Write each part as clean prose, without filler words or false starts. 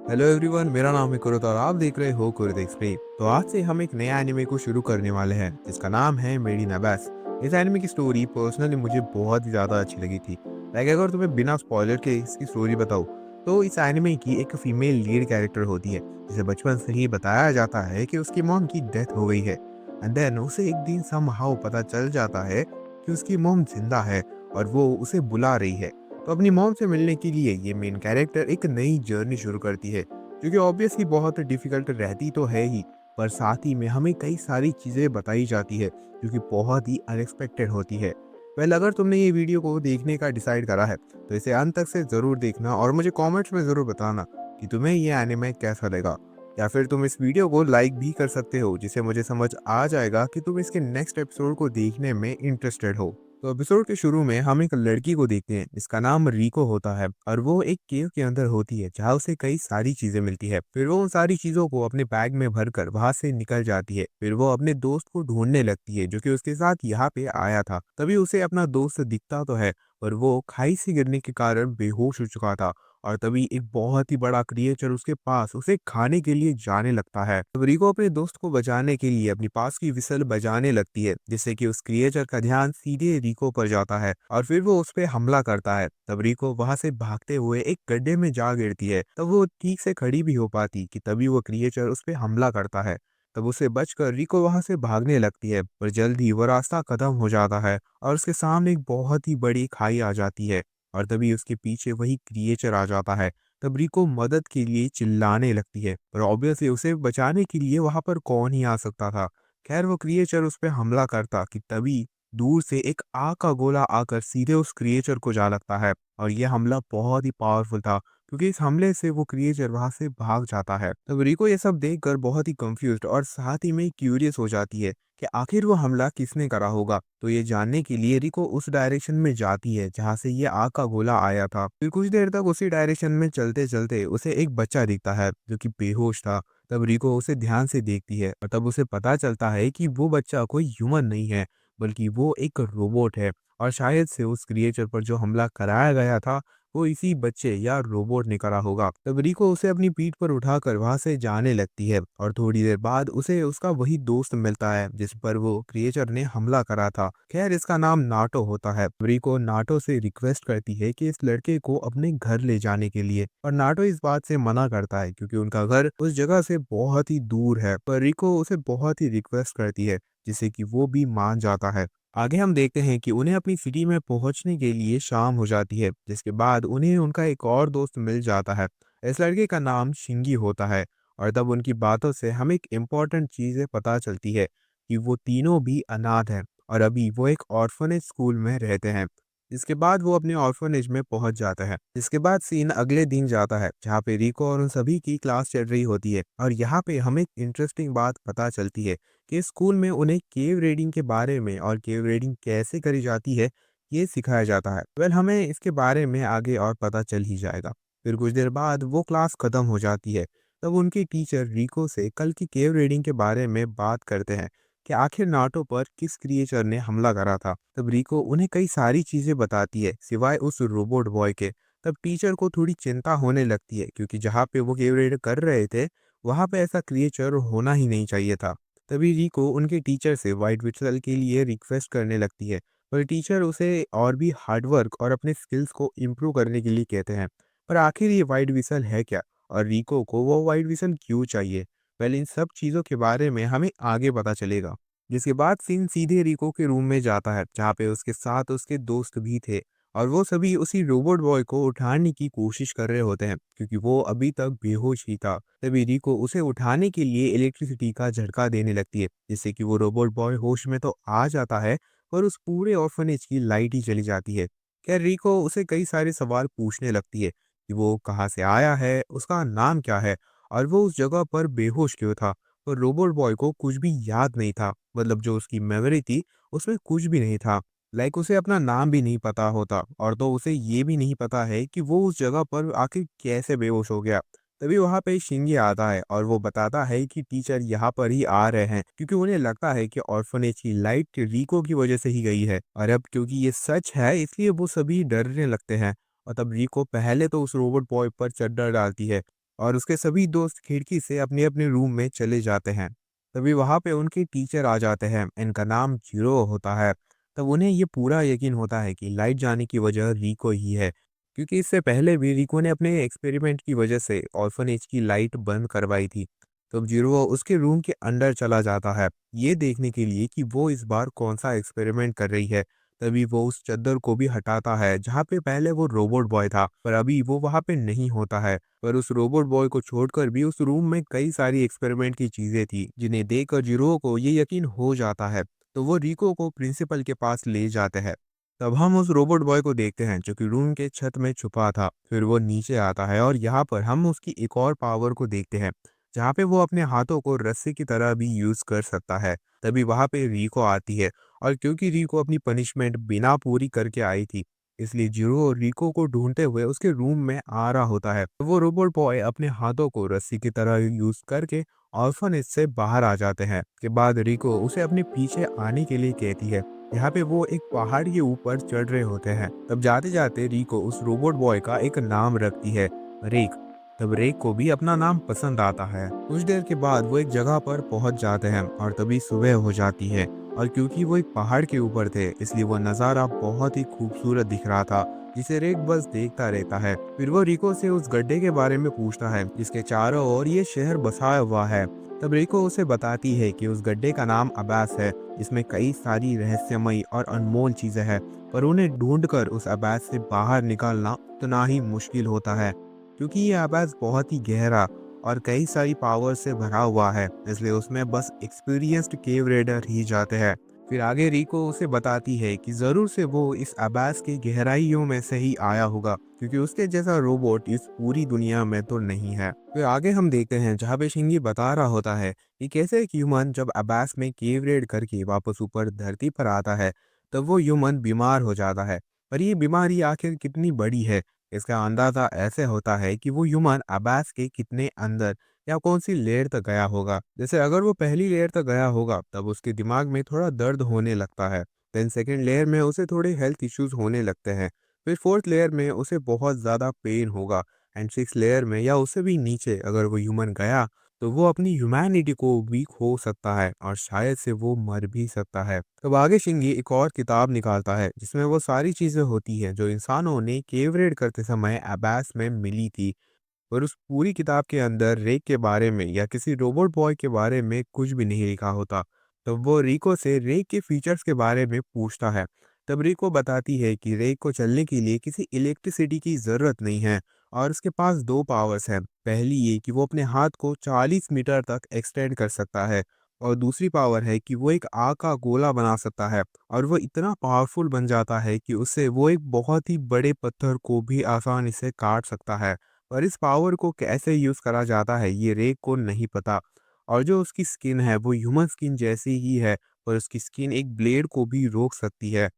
Hello everyone, मेरा नाम है कुरुत और आप देख रहे हो कुरुत एक्सप्लेन। तो आज से हम एक नया एनिमे को शुरू करने वाले हैं जिसका नाम है मेड इन अबैस। इस एनिमे की स्टोरी पर्सनली मुझे बहुत ही ज़्यादा अच्छी लगी थी। अगर तुम्हें बिना स्पॉइलर के इसकी स्टोरी बताऊँ तो इस एनिमे की एक फीमेल लीड कैरेक्टर होती है जिसे बचपन से ही बताया जाता है कि उसकी मॉम की डेथ हो गई है। एंड देन उसे एक दिन समहाउ पता चल जाता है कि उसकी मॉम जिंदा है और वो उसे बुला रही है। तो अपनी मॉम से मिलने के लिए ये मेन कैरेक्टर एक नई जर्नी शुरू करती है जो कि ऑब्वियसली बहुत डिफिकल्ट रहती तो है ही, पर साथ ही में हमें कई सारी चीज़ें बताई जाती है जो कि बहुत ही अनएक्सपेक्टेड होती है। अगर तुमने ये वीडियो को देखने का डिसाइड करा है तो इसे अंत तक से ज़रूर देखना और मुझे कमेंट्स में ज़रूर बताना कि तुम्हें ये एनिमे कैसा लगा। या फिर तुम इस वीडियो को लाइक भी कर सकते हो जिससे मुझे समझ आ जाएगा कि तुम इसके नेक्स्ट एपिसोड को देखने में इंटरेस्टेड हो। तो एपिसोड के शुरू में हम एक लड़की को देखते हैं जिसका नाम रिको होता है और वो एक केव के अंदर होती है जहाँ उसे कई सारी चीजें मिलती है। फिर वो उन सारी चीजों को अपने बैग में भरकर वहां से निकल जाती है। फिर वो अपने दोस्त को ढूंढने लगती है जो कि उसके साथ यहाँ पे आया था। तभी उसे अपना दोस्त दिखता तो है पर वो खाई से गिरने के कारण बेहोश हो चुका था। और तभी एक बहुत ही बड़ा क्रिएचर उसके पास उसे खाने के लिए जाने लगता है। तब रिको अपने दोस्त को बचाने के लिए अपनी पास की विसल बजाने लगती है जिससे कि उस क्रिएचर का ध्यान सीधे रिको पर जाता है और फिर वो उस पर हमला करता है। तब रिको वहां से भागते हुए एक गड्ढे में जा गिरती है। तब वो ठीक से खड़ी भी हो पाती कि तभी वो क्रिएचर उस पर हमला करता है। तब उसे बचकर रिको वहां से भागने लगती है पर जल्द ही वो रास्ता खत्म हो जाता है और उसके सामने एक बहुत ही बड़ी खाई आ जाती है। और तभी उसके पीछे वही क्रिएचर आ जाता है। तब रिको मदद के लिए चिल्लाने लगती है पर ऑब्वियसली उसे बचाने के लिए वहां पर कौन ही आ सकता था। खैर वो क्रिएचर उस पर हमला करता कि तभी दूर से एक आग का गोला आकर सीधे उस क्रिएचर को जा लगता है। और यह हमला बहुत ही पावरफुल था क्योंकि इस हमले से वो क्रिएचर वहां से भाग जाता है। तब रिको ये सब देखकर बहुत ही कंफ्यूज्ड और साथ ही में क्यूरियस हो जाती है कि आखिर वो हमला किसने करा होगा। तो ये जानने के लिए रिको उस डायरेक्शन में जाती है जहाँ से ये आग का गोला आया था। फिर कुछ देर तक उसी डायरेक्शन में चलते चलते उसे एक बच्चा दिखता है जो कि बेहोश था। तब रिको उसे ध्यान से देखती है और तब उसे पता चलता है कि वो बच्चा कोई ह्यूमन नहीं है बल्कि वो एक रोबोट है। और शायद से उस क्रिएचर पर जो हमला कराया गया था वो इसी बच्चे या रोबोट ने करा होगा। तब रिको उसे अपनी पीठ पर उठाकर वहां से जाने लगती है और थोड़ी देर बाद उसे उसका वही दोस्त मिलता है जिस पर वो क्रिएचर ने हमला करा था। खैर इसका नाम नाटो होता है। रिको नाटो से रिक्वेस्ट करती है कि इस लड़के को अपने घर ले जाने के लिए और नाटो इस बात से मना करता है क्योंकि उनका घर उस जगह से बहुत ही दूर है। पर रिको उसे बहुत ही रिक्वेस्ट करती है जिससे कि वो भी मान जाता है। आगे हम देखते हैं कि उन्हें अपनी सिटी में पहुंचने के लिए शाम हो जाती है जिसके बाद उन्हें उनका एक और दोस्त मिल जाता है। इस लड़के का नाम शिंगी होता है। और तब उनकी बातों से हमें एक इम्पॉर्टेंट चीज़ें पता चलती है कि वो तीनों भी अनाथ हैं और अभी वो एक ऑर्फनेज स्कूल में रहते हैं। इसके बाद वो अपने ऑर्फनेज में पहुंच जाता है। इसके बाद सीन अगले दिन जाता है जहाँ पे रिको और उन सभी की क्लास चल रही होती है और यहाँ पे हमें एक इंटरेस्टिंग बात पता चलती है कि स्कूल में उन्हें केव रेडिंग के बारे में और केव रेडिंग कैसे करी जाती है ये सिखाया जाता है। हमें इसके बारे में आगे और पता चल ही जाएगा। फिर कुछ देर बाद वो क्लास खत्म हो जाती है। तब उनके टीचर रिको से कल की केव रेडिंग के बारे में बात करते हैं कि आखिर नाटो पर किस क्रिएचर ने हमला करा था। तब रिको उन्हें कई सारी चीजें बताती है सिवाय उस रोबोट बॉय के। तब टीचर को थोड़ी चिंता होने लगती है क्योंकि जहाँ पे वो केव रेड कर रहे थे वहां पे ऐसा क्रिएचर होना ही नहीं चाहिए था। तभी रिको उनके टीचर से वाइट विटल के लिए रिक्वेस्ट करने लगती है पर टीचर उसे और भी हार्डवर्क और अपने स्किल्स को इम्प्रूव करने के लिए कहते हैं। पर आखिर ये वाइट विसल है क्या और रिको को वो वाइट विसल क्यों चाहिए? इन सब चीज़ों के बारे में हमें आगे पता चलेगा। जिसके बाद सीन सीधे रिको के रूम में जाता है जहाँ पे उसके साथ उसके दोस्त भी थे और वो सभी उसी रोबोट बॉय को उठाने की कोशिश कर रहे होते हैं क्योंकि वो अभी तक बेहोश ही था। तभी रिको उसे उठाने के लिए इलेक्ट्रिसिटी का झटका देने लगती है जिससे कि वो रोबोट बॉय होश में तो आ जाता है पर उस पूरे ऑर्फनेज की लाइट ही चली जाती है। खैर रिको उसे कई सारे सवाल पूछने लगती है कि वो कहाँ से आया है, उसका नाम क्या है और वो उस जगह पर बेहोश क्यों था। पर रोबोट बॉय को कुछ भी याद नहीं था, मतलब जो उसकी मेमोरी थी उसमें कुछ भी नहीं था। उसे अपना नाम भी नहीं पता होता और तो उसे ये भी नहीं पता है कि वो उस जगह पर आखिर कैसे बेहोश हो गया। तभी वहां पे शिंगे आता है और वो बताता है कि टीचर यहाँ पर ही आ रहे हैं क्योंकि उन्हें लगता है कि ऑर्फनेज की लाइट रिको की वजह से ही गई है और अब क्योंकि ये सच है इसलिए वो सभी डरने लगते हैं। और तब रिको पहले तो उस रोबोट बॉय पर चढ़ डालती है और उसके सभी दोस्त खिड़की से अपने अपने रूम में चले जाते हैं। तभी वहाँ पे उनके टीचर आ जाते हैं, इनका नाम जीरो होता है। तब उन्हें ये पूरा यकीन होता है कि लाइट जाने की वजह रिको ही है, क्योंकि इससे पहले भी रिको ने अपने एक्सपेरिमेंट की वजह से ऑर्फनेज की लाइट बंद करवाई थी। तब जीरो उसके रूम के अंदर चला जाता है, ये देखने के लिए कि वो इस बार कौन सा एक्सपेरिमेंट कर रही है। तभी वो उस चद्दर को भी हटाता है जहाँ पे पहले वो रोबोट बॉय था, पर अभी वो वहाँ पे नहीं होता है। पर उस रोबोट बॉय को छोड़कर भी उस रूम में कई सारी एक्सपेरिमेंट की चीजें थी, जिन्हें देखकर जीरो को ये यकीन हो जाता है। तो वो रिको को प्रिंसिपल के पास ले जाते हैं। तब हम उस रोबोट बॉय को देखते हैं जो कि रूम के छत में छुपा था। फिर वो नीचे आता है और यहाँ पर हम उसकी एक और पावर को देखते हैं, जहाँ पे वो अपने हाथों को रस्सी की तरह भी यूज कर सकता है। तभी वहाँ पे रिको आती है, और क्योंकि रिको अपनी पनिशमेंट बिना पूरी करके आई थी, इसलिए जीरो रिको को ढूंढते हुए उसके रूम में आ रहा होता है। तो वो रोबोट बॉय अपने हाथों को रस्सी की तरह यूज करके ऑर्फनेज से बाहर आ जाते हैं। के बाद रिको उसे अपने पीछे आने के लिए कहती है। यहाँ पे वो एक पहाड़ के ऊपर चढ़ रहे होते हैं। तब जाते जाते रिको उस रोबोट बॉय का एक नाम रखती है, रेक। तब रेक को भी अपना नाम पसंद आता है। कुछ देर के बाद वो एक जगह पर पहुंच जाते हैं और तभी सुबह हो जाती है। और क्योंकि वो एक पहाड़ के ऊपर थे, इसलिए वो नज़ारा बहुत ही खूबसूरत दिख रहा था, जिसे रेक बस देखता रहता है। फिर वो रिको से उस गड्ढे के बारे में पूछता है जिसके चारों ओर ये शहर बसाया हुआ है। तब रिको उसे बताती है कि उस गड्ढे का नाम अबास है, इसमें कई सारी रहस्यमयी और अनमोल चीजें हैं, पर उन्हें ढूंढकर उस अबास से बाहर निकालना उतना ही मुश्किल होता है, क्योंकि ये अबास बहुत ही गहरा और कई सारी पावर से भरा हुआ है, इसलिए उसमें बस एक्सपीरियंस्ड केव रेडर ही जाते हैं। फिर आगे रिको उसे बताती है कि जरूर से वो इस अबास की गहराइयों में से ही आया होगा, क्योंकि उसके जैसा रोबोट इस पूरी दुनिया में तो नहीं है। फिर आगे हम देखते हैं जहाँ पे शिंगी बता रहा होता है कि कैसे एक ह्यूमन जब अबास में केव रेड करके वापस ऊपर धरती पर आता है, तब वो ह्यूमन बीमार हो जाता है। पर ये बीमारी आखिर कितनी बड़ी है, इसका अंदाजा ऐसे होता है कि वो ह्यूमन अबास के कितने अंदर या कौन सी लेयर तक गया होगा। जैसे अगर वो पहली लेयर तक गया होगा, तब उसके दिमाग में थोड़ा दर्द होने लगता है। देन सेकेंड लेयर में उसे थोड़े हेल्थ इश्यूज होने लगते हैं। फिर फोर्थ लेयर में उसे बहुत ज़्यादा पेन होगा। एंड सिक्स लेयर में या उससे भी नीचे अगर वो ह्यूमन गया, तो वो अपनी ह्यूमैनिटी को भी खो सकता है और शायद से वो मर भी सकता है। तब आगे शिंगी एक और किताब निकालता है जिसमें वो सारी चीज़ें होती हैं जो इंसानों ने केव रेड करते समय अबास में मिली थी। और उस पूरी किताब के अंदर रेक के बारे में या किसी रोबोट बॉय के बारे में कुछ भी नहीं लिखा होता। तब वो रिको से रेक के फीचर्स के बारे में पूछता है। तब रिको बताती है कि रेक को चलने के लिए किसी इलेक्ट्रिसिटी की ज़रूरत नहीं है, और उसके पास दो पावर्स हैं। पहली ये कि वो अपने हाथ को 40 मीटर तक एक्सटेंड कर सकता है, और दूसरी पावर है कि वो एक आग का गोला बना सकता है, और वो इतना पावरफुल बन जाता है कि उससे वो एक बहुत ही बड़े पत्थर को भी आसानी से काट सकता है। पर इस पावर को कैसे यूज करा जाता है ये रेक को नहीं पता। और जो उसकी स्किन है वो ह्यूमन स्किन जैसी ही है, पर उसकी स्किन एक ब्लेड को भी रोक सकती है।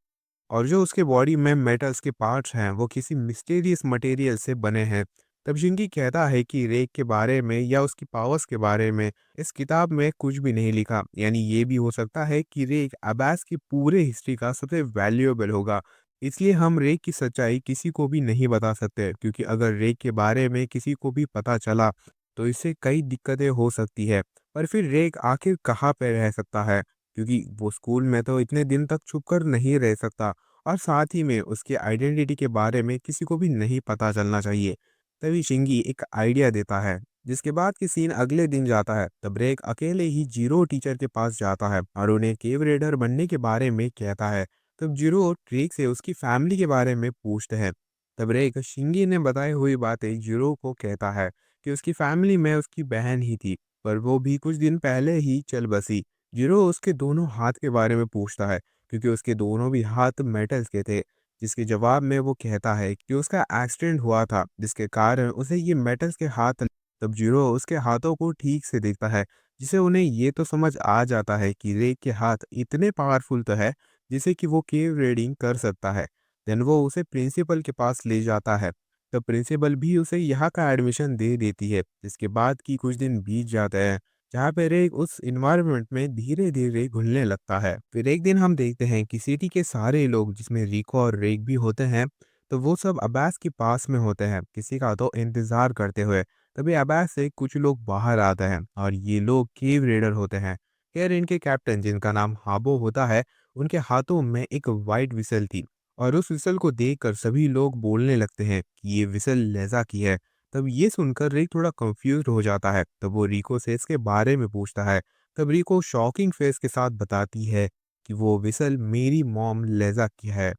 और जो उसके बॉडी में मेटल्स के पार्ट्स हैं वो किसी मिस्टीरियस मटेरियल से बने हैं। तब जिंगी कहता है कि रेक के बारे में या उसकी पावर्स के बारे में इस किताब में कुछ भी नहीं लिखा, यानी ये भी हो सकता है कि रेक अबास की पूरे हिस्ट्री का सबसे वैल्यूएबल होगा। इसलिए हम रेक की सच्चाई किसी को भी नहीं बता सकते, क्योंकि अगर रेक के बारे में किसी को भी पता चला तो इससे कई दिक्कतें हो सकती है। पर फिर रेक आखिर कहाँ पे रह सकता है, क्योंकि वो स्कूल में तो इतने दिन तक छुप कर नहीं रह सकता, और साथ ही में उसकी आइडेंटिटी के बारे में किसी को भी नहीं पता चलना चाहिए। तभी शिंगी एक आइडिया देता है, जिसके बाद की सीन अगले दिन जाता है। तब रेक अकेले ही जीरो टीचर के पास जाता है और उन्हें केव रेडर बनने के बारे में कहता है। तब जीरो रेक से उसकी फैमिली के बारे में पूछते हैं। तब रेक शिंगी ने बताई हुई बातें जीरो को कहता है कि उसकी फैमिली में उसकी बहन ही थी, पर वो भी कुछ दिन पहले ही चल बसी। जीरो उसके दोनों हाथ के बारे में पूछता है, क्योंकि उसके दोनों भी हाथ मेटल्स के थे, जिसके जवाब में वो कहता है कि उसका एक्सीडेंट हुआ था जिसके कारण उसे ये मेटल्स के हाथ। तब जीरो उसके हाथों को ठीक से देखता है, जिसे उन्हें ये तो समझ आ जाता है कि रेक के हाथ इतने पावरफुल तो है जिसे कि वो केव रेडिंग कर सकता है। देन वो उसे प्रिंसिपल के पास ले जाता है। तब प्रिंसिपल भी उसे यहाँ का एडमिशन दे देती है, जिसके बाद की कुछ दिन बीत जाते हैं, जहाँ पे रेक उस इन्वायरमेंट में धीरे धीरे घुलने लगता है। फिर एक दिन हम देखते हैं कि सिटी के सारे लोग, जिसमें रिको और रेक भी होते हैं, तो वो सब अब्बास के पास में होते हैं किसी का तो इंतजार करते हुए। तभी अब्बास से कुछ लोग बाहर आते हैं और ये लोग केव रेडर होते हैं। खैर इनके कैप्टन जिनका नाम हाबो होता है, उनके हाथों में एक वाइट विसल थी और उस विसल को देखकर सभी लोग बोलने लगते हैं कि ये विसल लेजा की है। तब ये सुनकर रिक थोड़ा कंफ्यूज हो जाता है। तब वो रिको से इसके बारे में पूछता है। तब रिको शॉकिंग फेस के साथ बताती है कि वो विसल मेरी मॉम लेजा की है।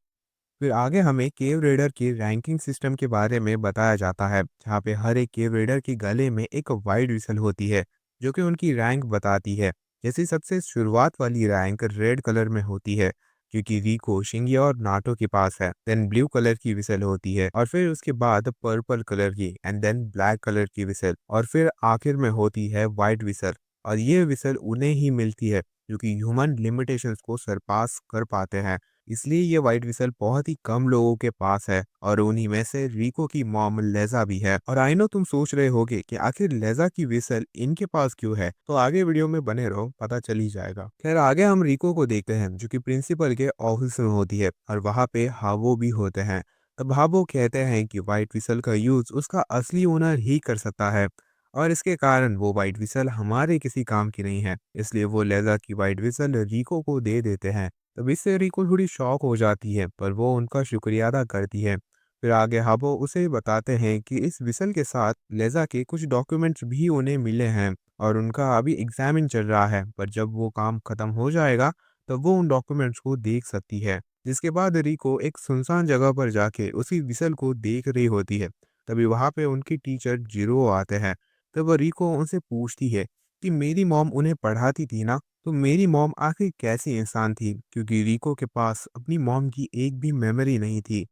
फिर आगे हमें केव रेडर के रैंकिंग सिस्टम के बारे में बताया जाता है, जहाँ पे हर एक केव रेडर के गले में एक वाइड विसल होती है जो कि उनकी रैंक बताती है। जैसे सबसे शुरुआत वाली रैंक रेड कलर में होती है, क्योंकि रिको शिंगिया और नाटो के पास है। देन ब्लू कलर की विसल होती है और फिर उसके बाद पर्पल कलर की एंड देन ब्लैक कलर की विसल और फिर आखिर में होती है वाइट विसल। और ये विसल उन्हें ही मिलती है जो कि ह्यूमन लिमिटेशंस को सरपास कर पाते हैं। इसलिए ये व्हाइट विसल बहुत ही कम लोगों के पास है और उन्हीं में से रिको की मॉम लेजा भी है। और आई नो तुम सोच रहे होगे कि आखिर लेजा की विसल इनके पास क्यों है, तो आगे वीडियो में बने रहो, पता चल ही जाएगा। खैर आगे हम रिको को देखते हैं जो कि प्रिंसिपल के ऑफिस में होती है और वहाँ पे हावो भी होते हैं। तब हावो कहते हैं कि व्हाइट विसल का यूज उसका असली ओनर ही कर सकता है और इसके कारण वो व्हाइट विसल हमारे किसी काम की नहीं है, इसलिए वो लेजा की व्हाइट विसल रिको को दे देते हैं। तब इससे रिको थोड़ी शॉक हो जाती है पर वो उनका शुक्रिया अदा करती है। फिर आगे हाबो उसे बताते हैं कि इस विसल के साथ लेजा के कुछ डॉक्यूमेंट्स भी उन्हें मिले हैं और उनका अभी एग्जामिन चल रहा है, पर जब वो काम खत्म हो जाएगा तब वो उन डॉक्यूमेंट्स को देख सकती है। जिसके बाद रिको एक सुनसान जगह पर जाके उसी विसल को देख रही होती है। तभी वहां पे उनकी टीचर जीरो आते हैं। तब वो रिको उनसे पूछती है कि मेरी मॉम उन्हें पढ़ाती थी ना, तो मेरी मॉम आखिर कैसी इंसान थी, क्योंकि रिको के पास अपनी मॉम की एक भी मेमोरी नहीं थी।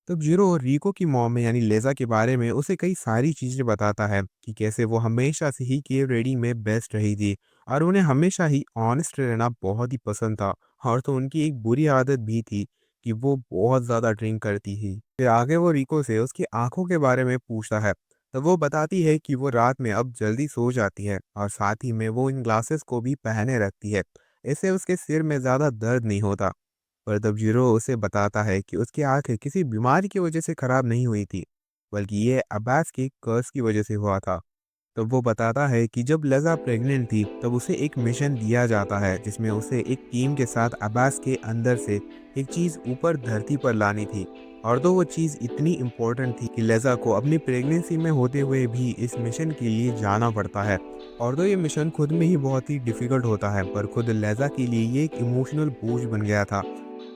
तब जीरो रिको की मॉम यानी लेजा के बारे में उसे कई सारी चीजें बताता है कि कैसे वो हमेशा से ही केव रेडी में बेस्ट रही थी और उन्हें हमेशा ही ऑनेस्ट रहना बहुत ही पसंद था। और तो उनकी एक बुरी आदत भी थी कि वो बहुत ज्यादा ड्रिंक करती थी। फिर आगे वो रिको से उसकी आंखों के बारे में पूछता है। तब वो बताती है कि वो रात में अब जल्दी सो जाती है और साथ ही में वो इन ग्लासेस को भी पहने रखती है। इससे उसके सिर में ज़्यादा दर्द नहीं होता। पर तब जीरो उसे बताता है कि उसकी आंखें किसी बीमारी की वजह से खराब नहीं हुई थी, बल्कि ये अब्बास की कर्स की वजह से हुआ था। तब वो बताता है कि जब लज़ा प्रेग्नेंट थी तब उसे एक मिशन दिया जाता है जिसमें उसे एक टीम के साथ अब्बास के अंदर से एक चीज़ ऊपर धरती पर लानी थी। और तो वो चीज़ इतनी इम्पोर्टेंट थी कि लज़ा को अपनी प्रेगनेंसी में होते हुए भी इस मिशन के लिए जाना पड़ता है। और तो ये मिशन खुद में ही बहुत ही डिफ़िकल्ट होता है, पर खुद लज़ा के लिए ये एक इमोशनल बोझ बन गया था,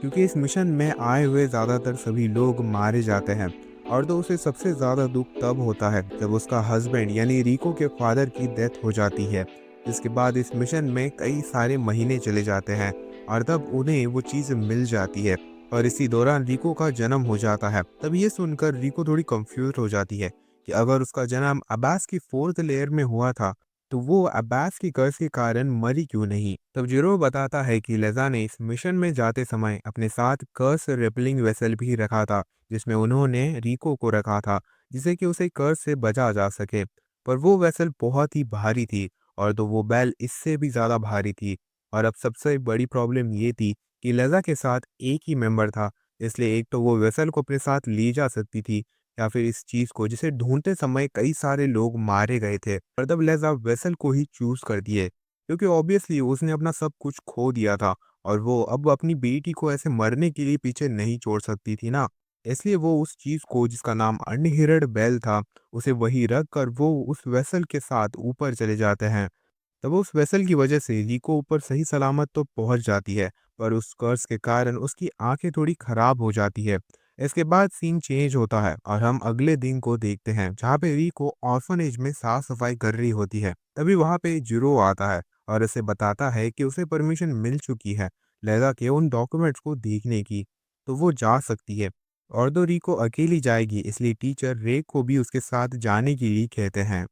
क्योंकि इस मिशन में आए हुए ज़्यादातर सभी लोग मारे जाते हैं। और तो उसे सबसे ज़्यादा दुख तब होता है जब उसका हस्बैंड यानी रिको के फादर की डेथ हो जाती है। इसके बाद इस मिशन में कई सारे महीने चले जाते हैं और तब उन्हें वो चीज़ मिल जाती है और इसी दौरान रिको का जन्म हो जाता है। तब ये सुनकर रिको थोड़ी कंफ्यूज हो जाती है कि अगर उसका जन्म अब्बास की फोर्थ लेयर में हुआ था तो वो अब्बास की कर्ज के कारण मरी क्यों नहीं। तब जीरो बताता है कि लेजा ने इस मिशन में जाते समय अपने साथ कर्स रेपलिंग वेसल भी रखा था, जिसमें उन्होंने रिको को रखा था जिससे कि उसे कर्ज से बचा जा सके। पर वो वेसल बहुत ही भारी थी और तो वो बैल इससे भी ज़्यादा भारी थी। और अब सबसे बड़ी प्रॉब्लम ये थी कि लेजा के साथ एक ही मेंबर था, इसलिए एक तो वो वेसल को अपने साथ ली जा सकती थी या फिर इस चीज को जिसे ढूंढते समय कई सारे लोग मारे गए थे। पर तब लेजा वेसल को ही चूज कर दिए, क्योंकि ऑब्वियसली उसने अपना सब कुछ खो दिया था और वो अब अपनी बेटी को ऐसे मरने के लिए पीछे नहीं छोड़ सकती थी ना। इसलिए वो उस चीज को जिसका नाम अनहिरड बेल था, उसे वही रख कर वो उस वेसल के साथ ऊपर चले जाते हैं। तब उस वेसल की वजह से रिको ऊपर सही सलामत तो पहुंच जाती है, पर उस कर्ज के कारण उसकी आंखें थोड़ी खराब हो जाती है। इसके बाद सीन चेंज होता है और हम अगले दिन को देखते हैं जहाँ पे रिको ऑर्फनेज में साफ सफाई कर रही होती है। तभी वहाँ पे जीरो आता है और उसे बताता है कि उसे परमिशन मिल चुकी है लैला के उन डॉक्यूमेंट्स को देखने की, तो वो जा सकती है। और तो रिको अकेली जाएगी, इसलिए टीचर रे को भी उसके साथ जाने के लिए कहते हैं।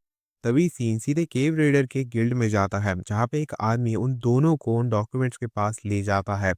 तभी सीन सीधे केव रेडर के गिल्ड में जाता है जहाँ पे एक आदमी उन दोनों को उन डॉक्यूमेंट्स के पास ले जाता है।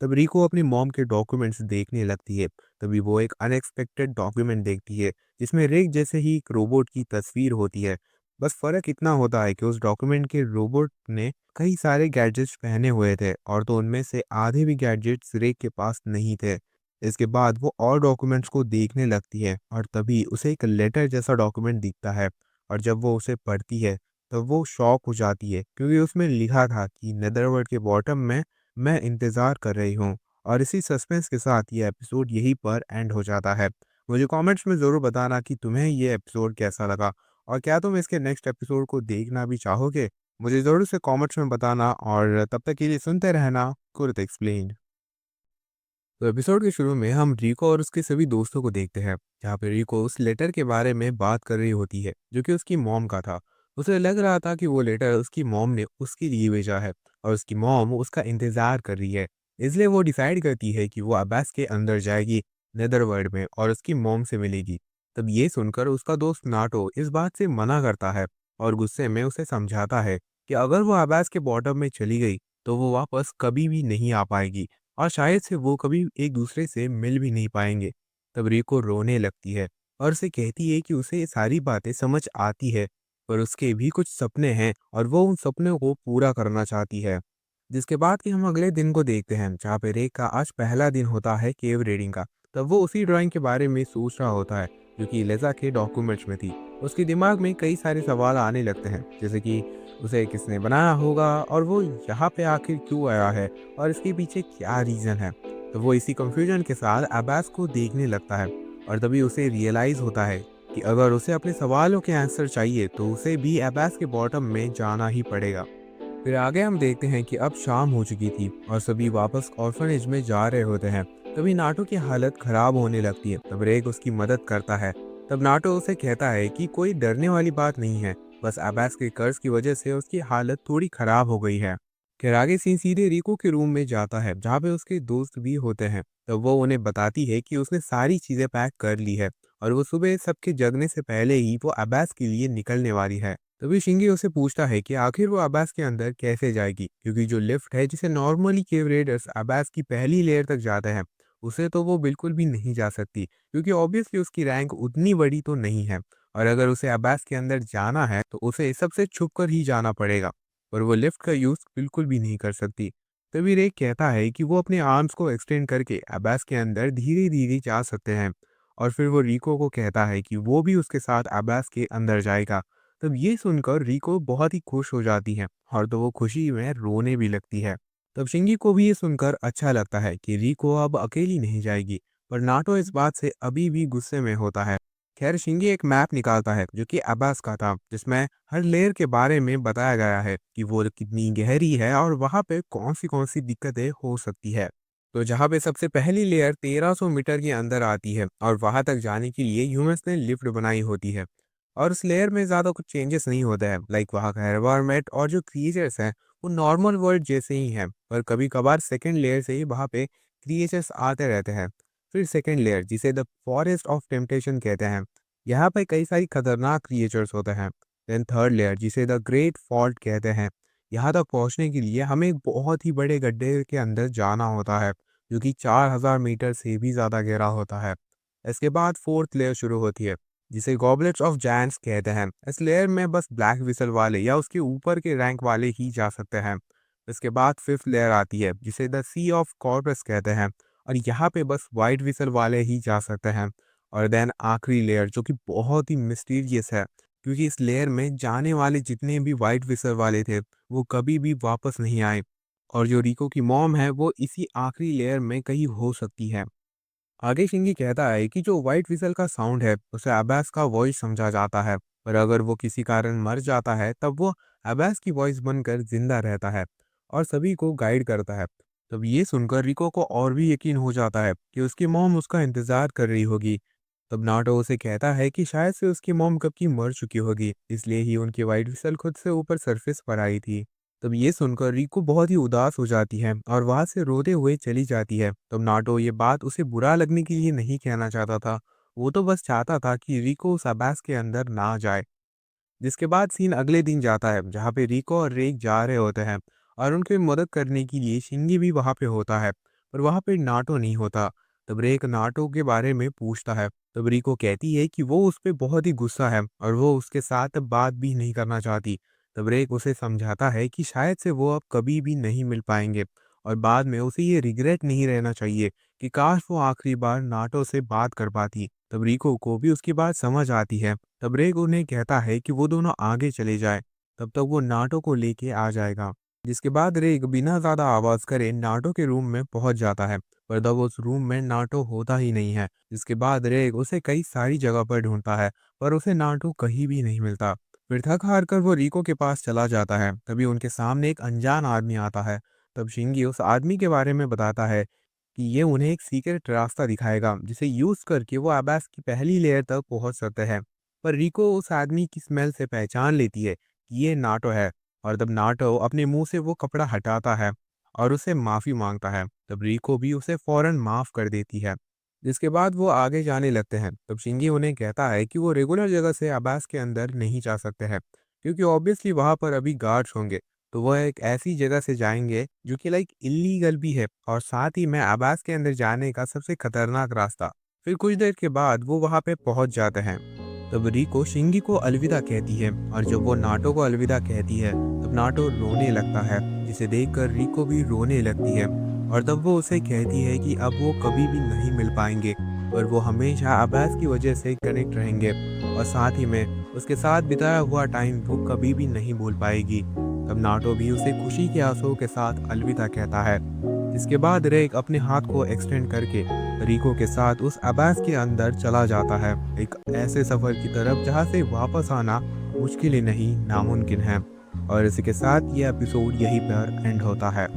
तब रिको अपनी मॉम के डॉक्यूमेंट्स देखने लगती है। तभी वो एक अनएक्सपेक्टेड डॉक्यूमेंट देखती है जिसमें रिक जैसे ही एक रोबोट की तस्वीर होती है। बस फर्क इतना होता है कि उस डॉक्यूमेंट के रोबोट ने कई सारे गैजेट्स पहने हुए थे और तो उनमें से आधे भी गैजेट्स रिक के पास नहीं थे। इसके बाद वो और डॉक्यूमेंट्स को देखने लगती है और तभी उसे एक लेटर जैसा डॉक्यूमेंट दिखता है और जब वो उसे पढ़ती है तब वो शॉक हो जाती है क्योंकि उसमें लिखा था कि नेदरवर्ल्ड के बॉटम में मैं इंतज़ार कर रही हूँ। और इसी सस्पेंस के साथ ये एपिसोड यहीं पर एंड हो जाता है। मुझे कमेंट्स में ज़रूर बताना कि तुम्हें ये एपिसोड कैसा लगा और क्या तुम इसके नेक्स्ट एपिसोड को देखना भी चाहोगे? मुझे ज़रूर से कमेंट्स में बताना और तब तक के लिए सुनते रहना कुरत एक्सप्लेन्ड। तो एपिसोड के शुरू में हम रिको और उसके सभी दोस्तों को देखते हैं, जहाँ पे रिको उस लेटर के बारे में बात कर रही होती है जो कि उसकी मॉम का था। उसे लग रहा था कि वो लेटर उसकी मॉम ने उसके लिए भेजा है और उसकी मॉम उसका इंतजार कर रही है। इसलिए वो डिसाइड करती है कि वो अब्बास के अंदर जाएगी नेदरवर्ल्ड में और उसकी मॉम से मिलेगी। तब ये सुनकर उसका दोस्त नाटो इस बात से मना करता है और गुस्से में उसे समझाता है कि अगर वो अब्बास के बॉटम में चली गई तो वो वापस कभी भी नहीं आ पाएगी और शायद से वो कभी एक दूसरे से मिल भी नहीं पाएंगे। तब रिको रोने लगती है और उसे कहती है कि उसे ये सारी बातें समझ आती है, पर उसके भी कुछ सपने हैं और वो उन सपनों को पूरा करना चाहती है। जिसके बाद कि हम अगले दिन को देखते हैं, जहाँ पे रेक का आज पहला दिन होता है केव रीडिंग का। तब वो उसी ड्राइंग के बारे में सोच रहा होता है जो कि लेजा के डॉक्यूमेंट्स में थी। उसके दिमाग में कई सारे सवाल आने लगते हैं, जैसे कि उसे किसने बनाया होगा और वो यहाँ पे आखिर क्यों आया है और इसके पीछे क्या रीज़न है। तो वो इसी कंफ्यूजन के साथ अब्बास को देखने लगता है और तभी उसे रियलाइज़ होता है कि अगर उसे अपने सवालों के आंसर चाहिए तो उसे भी अब्बास के बॉटम में जाना ही पड़ेगा। फिर आगे हम देखते हैं कि अब शाम हो चुकी थी और सभी वापस ऑर्फनेज में जा रहे होते हैं। तभी नाटो की हालत खराब होने लगती है। तब रेक उसकी मदद करता है। तब नाटो उसे कहता है कि कोई डरने वाली बात नहीं है, बस अब्बास के कर्ज की वजह से उसकी हालत थोड़ी खराब हो गई है। फिर आगे सीन सीधे रिको के रूम में जाता है, जहाँ पे उसके दोस्त भी होते हैं। तब वो उन्हें बताती है कि उसने सारी चीजें पैक कर ली है और वो सुबह सबके जगने से पहले ही वो अब्बास के लिए निकलने वाली है। तभी शिंगी उसे पूछता है कि आखिर वो अब्बास के अंदर कैसे जाएगी, क्योंकि जो लिफ्ट है जिसे नॉर्मली केव रेडर्स अब्बास की पहली लेयर तक जाते हैं, उसे तो वो बिल्कुल भी नहीं जा सकती, क्योंकि ऑब्वियसली उसकी रैंक उतनी बड़ी तो नहीं है। और अगर उसे अब्बास के अंदर जाना है तो उसे सबसे छुप कर ही जाना पड़ेगा और वो लिफ्ट का यूज बिल्कुल भी नहीं कर सकती। तभी रे कहता है कि वो अपने आर्म्स को एक्सटेंड करके अब्बास के अंदर धीरे धीरे जा सकते हैं और फिर वो रिको को कहता है कि वो भी उसके साथ अब्बास के अंदर जाएगा। तब ये सुनकर रिको बहुत ही खुश हो जाती है और तो वो खुशी में रोने भी लगती है। तब शिंगी को भी ये सुनकर अच्छा लगता है कि रिको अब अकेली नहीं जाएगी, पर नाटो इस बात से अभी भी गुस्से में होता है। खैर शिंगी एक मैप निकालता है जो कि अब्बास का था, जिसमें हर लेयर के बारे में बताया गया है कि वो कितनी गहरी है और वहां पे कौन सी दिक्कतें हो सकती है। तो जहाँ पे सबसे पहली लेयर 1300 मीटर के अंदर आती है और वहां तक जाने के लिए ह्यूमंस ने लिफ्ट बनाई होती है और उस लेयर में ज़्यादा कुछ चेंजेस नहीं होता है। लाइक वहाँ का एनवायरनमेंट और जो क्रिएचर्स हैं वो नॉर्मल वर्ल्ड जैसे ही हैं, पर कभी कभार सेकेंड लेयर से ही वहाँ पे क्रिएचर्स आते रहते हैं। फिर सेकेंड लेयर, जिसे द फॉरेस्ट ऑफ टेम्पटेशन कहते हैं, यहाँ पे कई सारी खतरनाक क्रिएचर्स होते हैं। देन थर्ड लेयर, जिसे द ग्रेट फॉल्ट कहते हैं, यहाँ तक पहुँचने के लिए हमें एक बहुत ही बड़े गड्ढे के अंदर जाना होता है जो कि 4000 मीटर से भी ज़्यादा गहरा होता है। इसके बाद फोर्थ लेयर शुरू होती है, जिसे गॉबलेट्स ऑफ जायंट्स कहते हैं। इस लेयर में बस ब्लैक विसल वाले या उसके ऊपर के रैंक वाले ही जा सकते हैं। इसके बाद फिफ्थ लेयर आती है, जिसे द सी ऑफ कॉर्पस कहते हैं और यहाँ पे बस वाइट विसल वाले ही जा सकते हैं। और देन आखिरी लेयर जो कि बहुत ही मिस्टीरियस है, क्योंकि इस लेयर में जाने वाले जितने भी वाइट विसल वाले थे वो कभी भी वापस नहीं आए और जो रिको की मॉम है वो इसी आखिरी लेयर में कहीं हो सकती है। आगे शिंगी कहता है कि जो व्हाइट विसल का साउंड है उसे अब्बास का वॉइस समझा जाता है, पर अगर वो किसी कारण मर जाता है तब वो अब्बास की वॉइस बनकर जिंदा रहता है और सभी को गाइड करता है। तब ये सुनकर रिको को और भी यकीन हो जाता है कि उसकी मॉम उसका इंतजार कर रही होगी। तब नाटो उसे कहता है कि शायद से उसकी मॉम कब की मर चुकी होगी, इसलिए ही उनकी व्हाइट विसल खुद से ऊपर सरफेस पर आई थी। तब ये सुनकर रिको बहुत ही उदास हो जाती है और वहां से रोते हुए चली जाती है। तब नाटो ये बात उसे बुरा लगने के लिए नहीं कहना चाहता था, वो तो बस चाहता था कि रिको उस अब्बास के अंदर ना जाए। जिसके बाद सीन अगले दिन जाता है, जहाँ पे रिको और रेक जा रहे होते हैं और उनकी मदद करने के लिए शिंगी भी वहाँ पे होता है, पर वहाँ पे नाटो नहीं होता। तब रेक नाटो के बारे में पूछता है। तब रिको कहती है कि वो उस पर बहुत ही गुस्सा है और वो उसके साथ अब बात भी नहीं करना चाहती। तब रेक उसे समझाता है कि शायद से वो अब कभी भी नहीं मिल पाएंगे और बाद में उसे ये रिग्रेट नहीं रहना चाहिए कि काश वो आखिरी बार नाटो से बात कर पाती। तब रिको को भी उसकी बात समझ आती है। तब रेग उन्हें कहता है कि वो दोनों आगे चले जाए, तब तक वो नाटो को लेके आ जाएगा। जिसके बाद रेग बिना ज्यादा आवाज करे नाटो के रूम में पहुंच जाता है, पर तब उस रूम में नाटो होता ही नहीं है। जिसके बाद रेग उसे कई सारी जगह पर ढूंढता है, पर उसे नाटो कहीं भी नहीं मिलता। फिर थक हार कर वो रिको के पास चला जाता है। तभी उनके सामने एक अनजान आदमी आता है। तब शिंगी उस आदमी के बारे में बताता है कि ये उन्हें एक सीक्रेट रास्ता दिखाएगा जिसे यूज करके वो अबास की पहली लेयर तक पहुंच सकते हैं। पर रिको उस आदमी की स्मेल से पहचान लेती है कि ये नाटो है। और तब नाटो अपने मुंह से वो कपड़ा हटाता है और उससे माफी मांगता है। तब रिको भी उसे फौरन माफ कर देती है। जिसके बाद वो आगे जाने लगते हैं। तब शिंगी उन्हें कहता है कि वो रेगुलर जगह से अबास के अंदर नहीं जा सकते हैं, क्योंकि ऑब्वियसली वहां पर अभी गार्ड्स होंगे। तो वह एक ऐसी जगह से जाएंगे जो कि लाइक इलीगल भी है, और साथ ही में अबास के अंदर जाने का सबसे खतरनाक रास्ता। फिर कुछ देर के बाद वो वहां पे पहुंच जाते हैं। तब रिको शिंगी को अलविदा कहती है, और जब वो नाटो को अलविदा कहती है तब नाटो रोने लगता है, जिसे देखकर रिको भी रोने लगती है। और तब वो उसे कहती है कि अब वो कभी भी नहीं मिल पाएंगे, पर वो हमेशा अब्बास की वजह से कनेक्ट रहेंगे, और साथ ही में उसके साथ बिताया हुआ टाइम वो कभी भी नहीं भूल पाएगी। तब नाटो भी उसे खुशी के आंसुओं के साथ अलविदा कहता है। इसके बाद रेक अपने हाथ को एक्सटेंड करके रिको के साथ उस अब्बास के अंदर चला जाता है, एक ऐसे सफर की तरफ जहां से वापस आना मुश्किल ही नहीं नामुमकिन है। और इसी के साथ ये एपिसोड यहीं पर एंड होता है।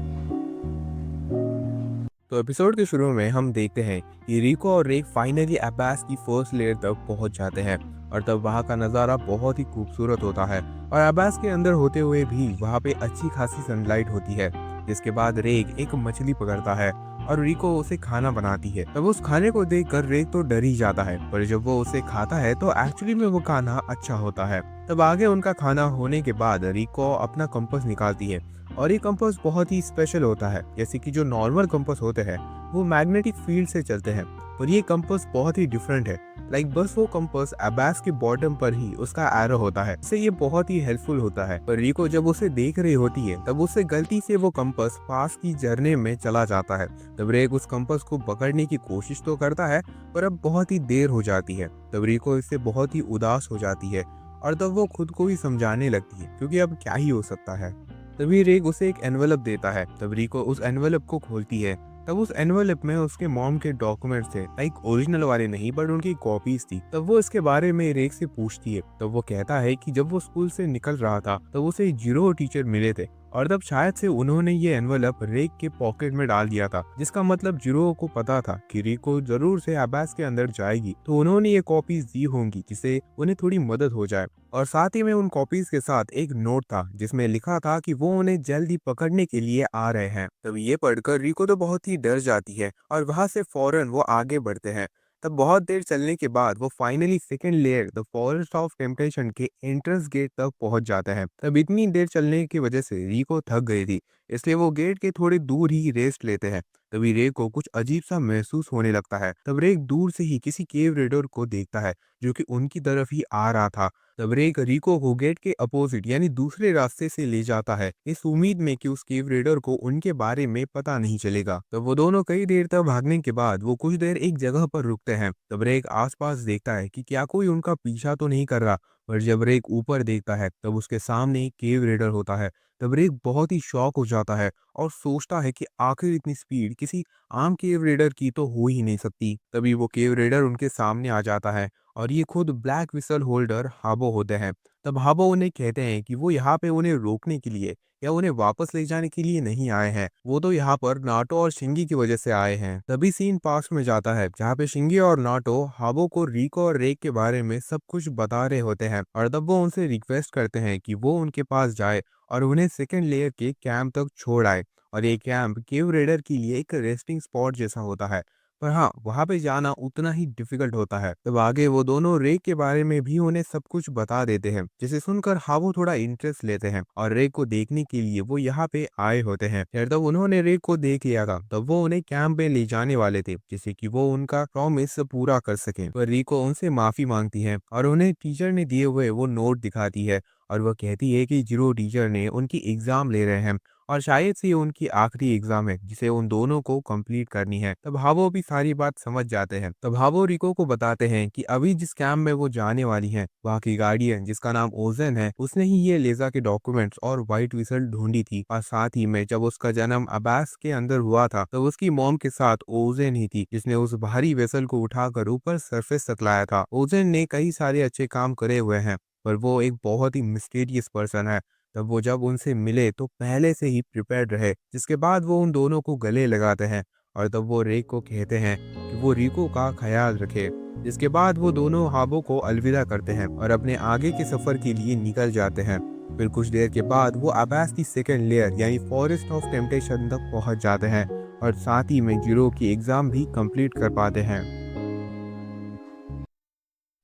तो एपिसोड के शुरू में हम देखते हैं कि रिको और रेक फाइनली अब्बास की फर्स्ट लेयर तक पहुंच जाते हैं, और तब वहां का नज़ारा बहुत ही खूबसूरत होता है। और अब्बास के अंदर होते हुए भी वहां पे अच्छी खासी सनलाइट होती है। जिसके बाद रेक एक मछली पकड़ता है और रिको उसे खाना बनाती है। तब उस खाने को देखकर रेक तो डर ही जाता है, पर जब वो उसे खाता है तो एक्चुअली में वो खाना अच्छा होता है। तब आगे उनका खाना होने के बाद रिको अपना कंपास निकालती है, और ये कंपास बहुत ही स्पेशल होता है। जैसे कि जो नॉर्मल कंपास होते हैं वो मैग्नेटिक फील्ड से चलते हैं, पर ये कंपास बहुत ही डिफरेंट है। लाइक बस वो कंपास अब्बास के बॉटम पर ही उसका एरो होता है, इससे ये बहुत ही हेल्पफुल होता है। पर रिको जब उसे देख रही होती है तब उससे गलती से वो कंपास पास की झरने में चला जाता है। तब रेक उस कंपास को पकड़ने की कोशिश तो करता है, पर अब बहुत ही देर हो जाती है। तब रिको इससे बहुत ही उदास हो जाती है, और तब वो खुद को ही समझाने लगती है क्योंकि अब क्या ही हो सकता है। तभी रेग उसे एक एनवेलप देता है। तब रिको उस एनवेलप को खोलती है। तब उस एनवेलप में उसके मॉम के डॉक्यूमेंट्स थे, लाइक ओरिजिनल वाले नहीं बट उनकी कॉपीज थी। तब वो इसके बारे में रेग से पूछती है। तब वो कहता है कि जब वो स्कूल से निकल रहा था तब उसे जीरो टीचर मिले थे, और तब शायद से उन्होंने ये एनवेलप रेग के पॉकेट में डाल दिया था, जिसका मतलब जीरो को पता था कि रिको जरूर से अब्बास के अंदर जाएगी, तो उन्होंने ये कॉपीज दी होंगी जिससे उन्हें थोड़ी मदद हो जाए। और साथ ही में उन कॉपीज के साथ एक नोट था जिसमें लिखा था कि वो उन्हें जल्दी पकड़ने के लिए आ रहे हैं। तब ये पढ़कर रिको तो बहुत ही डर जाती है, और वहां से फौरन वो आगे बढ़ते हैं। तब बहुत देर चलने के बाद वो finally second layer the forest of temptation के एंट्रेंस गेट तक पहुंच जाते हैं। तब इतनी देर चलने की वजह से रिको थक गई थी, इसलिए वो गेट के थोड़ी दूर ही रेस्ट लेते हैं। तभी रेक को कुछ अजीब सा महसूस होने लगता है। तब रेक दूर से ही किसी केव रेडर को देखता है जो कि उनकी तरफ ही आ रहा था। तब रेक रिको को गेट के अपोजिट यानी दूसरे रास्ते से ले जाता है, इस उम्मीद में कि उस केव रेडर को उनके बारे में पता नहीं चलेगा। तब वो दोनों कई देर तक भागने के बाद वो कुछ देर एक जगह पर रुकते हैं। तब रेक आसपास देखता है कि क्या कोई उनका पीछा तो नहीं कर रहा, पर जब रेक ऊपर देखता है तब उसके सामने एक केव रेडर होता है। तब रेक बहुत ही शॉक हो जाता है और सोचता है कि आखिर इतनी स्पीड किसी आम केव रेडर की तो हो ही नहीं सकती। तभी वो केव रेडर उनके सामने आ जाता है, और ये खुद ब्लैक विसल होल्डर हाबो होते हैं। तब हाबो उन्हें कहते हैं कि वो यहाँ पे उन्हें रोकने के लिए या उन्हें वापस ले जाने के लिए नहीं आए हैं, वो तो यहाँ पर नाटो और शिंगी की वजह से आए हैं। तभी सीन पास्ट में जाता है जहाँ पे शिंगी और नाटो हाबो को रिको और रेक के बारे में सब कुछ बता रहे होते हैं, और तब वो उनसे रिक्वेस्ट करते हैं कि वो उनके पास जाए और उन्हें सेकेंड लेयर के कैंप तक छोड़ आए। और ये कैंप केव रेडर के लिए एक रेस्टिंग स्पॉट जैसा होता है, पर हाँ वहां पे जाना उतना ही डिफिकल्ट होता है। तब आगे वो दोनों रेक के बारे में भी उन्हें सब कुछ बता देते हैं, जिसे सुनकर हावो थोड़ा इंटरेस्ट लेते हैं और रेक को देखने के लिए वो यहाँ पे आए होते हैं। फिर तब उन्होंने रेक को देख लिया था, तब वो उन्हें कैंप में ले जाने वाले थे जिससे कि वो उनका प्रॉमिस पूरा कर सके। पर रिको उनसे माफी मांगती है और उन्हें टीचर ने दिए हुए वो नोट दिखाती है, और वह कहती है कि जीरो टीचर ने उनकी एग्जाम ले रहे हैं और शायद से ये उनकी आखिरी एग्जाम है जिसे उन दोनों को कंप्लीट करनी है। तब हावो भी सारी बात समझ जाते हैं। तब हावो रिको को बताते हैं कि अभी जिस कैंप में वो जाने वाली है वहाँ की गार्डियन जिसका नाम ओजेन है उसने ही ये लेजा के डॉक्यूमेंट्स और व्हाइट विसल ढूंढी थी। और साथ ही में जब उसका जन्म अब्बास के अंदर हुआ था तो उसकी मॉम के साथ ओजेन ही थी जिसने उस भारी वेसल को उठाकर ऊपर सरफेस तक लाया था। ओजेन ने कई सारे अच्छे काम करे हुए हैं पर वो एक बहुत ही मिस्टीरियस पर्सन है। तब वो जब उनसे मिले तो पहले से ही प्रिपेयर्ड रहे, जिसके बाद वो उन दोनों को गले लगाते हैं और तब वो रेक को कहते हैं कि वो रिको का ख्याल रखे। जिसके बाद वो दोनों हाबो को अलविदा करते हैं और अपने आगे के सफर के लिए निकल जाते हैं। फिर कुछ देर के बाद वो अब्बास की सेकेंड लेयर यानी फॉरेस्ट ऑफ टेम्पटेशन तक पहुंच जाते हैं और साथ ही में जीरो की एग्जाम भी कंप्लीट कर पाते हैं।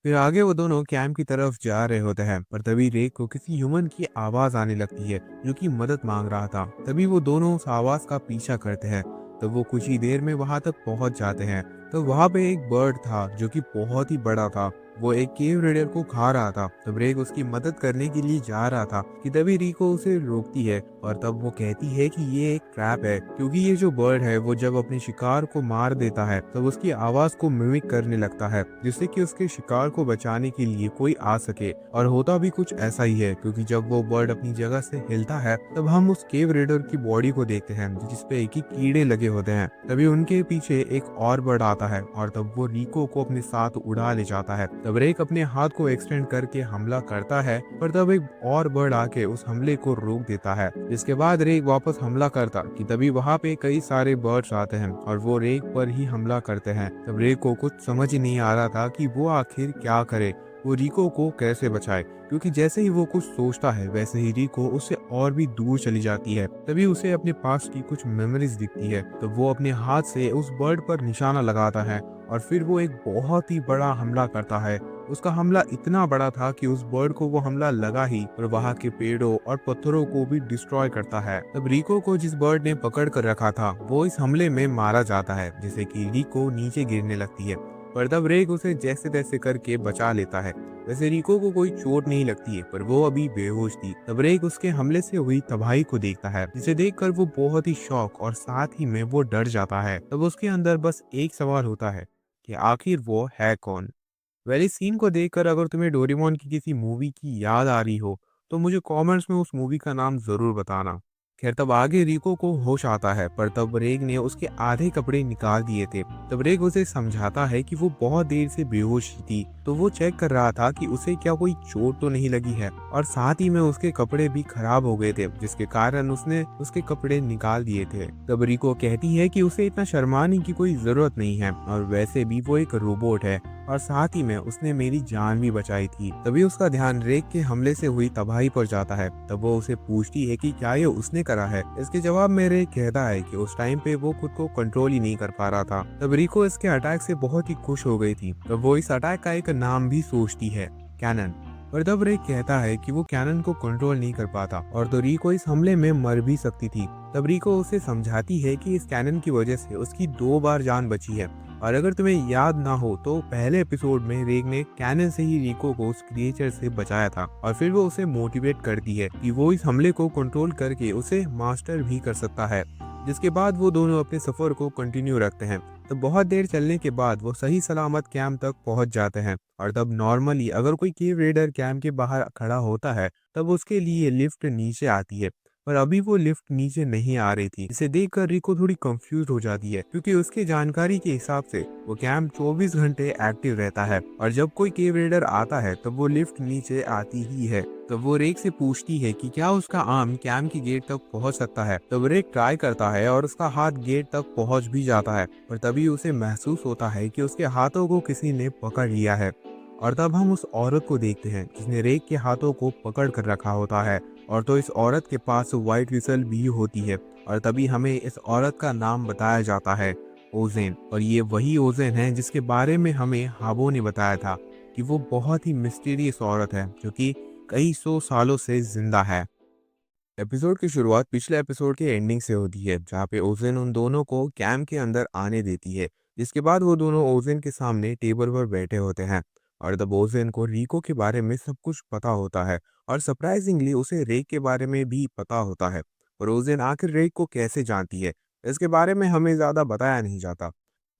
फिर आगे वो दोनों कैंप की तरफ जा रहे होते हैं पर तभी रेक को किसी ह्यूमन की आवाज आने लगती है जो कि मदद मांग रहा था। तभी वो दोनों उस आवाज का पीछा करते हैं। तब वो कुछ ही देर में वहां तक पहुंच जाते हैं। तो वहां पे एक बर्ड था जो कि बहुत ही बड़ा था। वो एक केव रेडर को खा रहा था। तब रेक उसकी मदद करने के लिए जा रहा था कि तभी रिको उसे रोकती है और तब वो कहती है कि ये एक ट्रैप है क्योंकि ये जो बर्ड है वो जब अपने शिकार को मार देता है तब उसकी आवाज को मिमिक करने लगता है जिससे कि उसके शिकार को बचाने के लिए कोई आ सके। और होता भी कुछ ऐसा ही है क्योंकि जब वो बर्ड अपनी जगह से हिलता है तब हम उस केव रेडर की बॉडी को देखते हैं जिसपे एक ही कीड़े लगे होते हैं। तभी उनके पीछे एक और बर्ड आता है और तब वो रिको को अपने साथ उड़ा ले जाता है। तब रेक अपने हाथ को एक्सटेंड करके हमला करता है पर तब एक और बर्ड आके उस हमले को रोक देता है। इसके बाद रेक वापस हमला करता कि तभी वहां पे कई सारे बर्ड्स आते हैं और वो रेक पर ही हमला करते हैं। तब रेक को कुछ समझ ही नहीं आ रहा था कि वो आखिर क्या करे, वो रिको को कैसे बचाए क्योंकि जैसे ही वो कुछ सोचता है वैसे ही रिको उससे और भी दूर चली जाती है। तभी उसे अपने पास की कुछ मेमोरीज दिखती है तो वो अपने हाथ से उस बर्ड पर निशाना लगाता है और फिर वो एक बहुत ही बड़ा हमला करता है। उसका हमला इतना बड़ा था कि उस बर्ड को वो हमला लगा ही और वहां के पेड़ों और पत्थरों को भी डिस्ट्रॉय करता है। तब रिको को जिस बर्ड ने पकड़ कर रखा था वो इस हमले में मारा जाता है जिससे कि रिको नीचे गिरने लगती है पर तब रेक उसे जैसे तैसे करके बचा लेता है। वैसे रिको को कोई चोट नहीं लगती है पर वो अभी बेहोश थी। तब रेक उसके हमले से हुई तबाही को देखता है जिसे देखकर वो बहुत ही शॉक और साथ ही में वो डर जाता है। तब उसके अंदर बस एक सवाल होता है कि आखिर वो है कौन। वेल इस सीन को देखकर अगर तुम्हें डोरेमोन की किसी मूवी की याद आ रही हो तो मुझे कमेंट्स में उस मूवी का नाम जरूर बताना। खैर तब आगे रिको को होश आता है पर तब रेग ने उसके आधे कपड़े निकाल दिए थे। तब रेग उसे समझाता है कि वो बहुत देर से बेहोश ही थी तो वो चेक कर रहा था कि उसे क्या कोई चोट तो नहीं लगी है और साथ ही में उसके कपड़े भी खराब हो गए थे जिसके कारण उसने उसके कपड़े निकाल दिए थे। तब रिको कहती है कि उसे इतना शर्माने की कोई जरूरत नहीं है और वैसे भी वो एक रोबोट है और साथ ही में उसने मेरी जान भी बचाई थी। तभी उसका ध्यान रेक के हमले से हुई तबाही पर जाता है। तब वो उसे पूछती है कि क्या ये उसने करा है। इसके जवाब में रेक कहता है कि उस टाइम पे वो खुद को कंट्रोल ही नहीं कर पा रहा था। तब रिको इसके अटैक से बहुत ही खुश हो गई थी। तब वो इस अटैक का एक नाम भी सोचती है, कैनन। और तब रेक कहता है कि वो कैनन को कंट्रोल नहीं कर पाता और तो रिको इस हमले में मर भी सकती थी। तब रिको उसे समझाती है कि इस कैनन की वजह से उसकी 2 बार जान बची है। और अगर तुम्हें याद ना हो तो पहले एपिसोड में रेग ने कैनन से ही रिको को उस क्रिएचर से बचाया था और फिर वो उसे मोटिवेट करती है कि वो इस हमले को कंट्रोल करके उसे मास्टर भी कर सकता है। जिसके बाद वो दोनों अपने सफर को कंटिन्यू रखते हैं। तो बहुत देर चलने के बाद वो सही सलामत कैंप तक पहुंच जाते हैं और तब नॉर्मली अगर कोई केव रेडर कैंप के बाहर खड़ा होता है तब उसके लिए लिफ्ट नीचे आती है पर अभी वो लिफ्ट नीचे नहीं आ रही थी। इसे देखकर रिको थोड़ी कंफ्यूज हो जाती है क्योंकि उसके जानकारी के हिसाब से वो कैंप 24 घंटे एक्टिव रहता है और जब कोई केव रेडर आता है तब वो लिफ्ट नीचे आती ही है। तो वो रेक से पूछती है कि क्या उसका आर्म कैंप की गेट तक पहुंच सकता है। तो रेक ट्राई करता है और उसका हाथ गेट तक पहुंच भी जाता है पर तभी उसे महसूस होता है कि उसके हाथों को किसी ने पकड़ लिया है। और तब हम उस औरत को देखते हैं जिसने रेक के हाथों को पकड़ कर रखा होता है और तो इस औरत के पास व्हाइट विसल भी होती है और तभी हमें इस औरत का नाम बताया जाता है, ओजेन। और ये वही ओजेन है जिसके बारे में हमें हाबो ने बताया था कि वो बहुत ही मिस्टीरियस औरत है जो कि कई 100 सालों से जिंदा है। एपिसोड की शुरुआत पिछले एपिसोड के एंडिंग से होती है जहाँ पे ओजेन उन दोनों को कैंप के अंदर आने देती है। जिसके बाद वो दोनों ओजेन के सामने टेबल पर बैठे होते हैं और तब ओजेन को रिको के बारे में सब कुछ पता होता है और सरप्राइजिंगली उसे रेक के बारे में भी पता होता है। और ओजेन आखिर रेक को कैसे जानती है, इसके बारे में हमें ज़्यादा बताया नहीं जाता।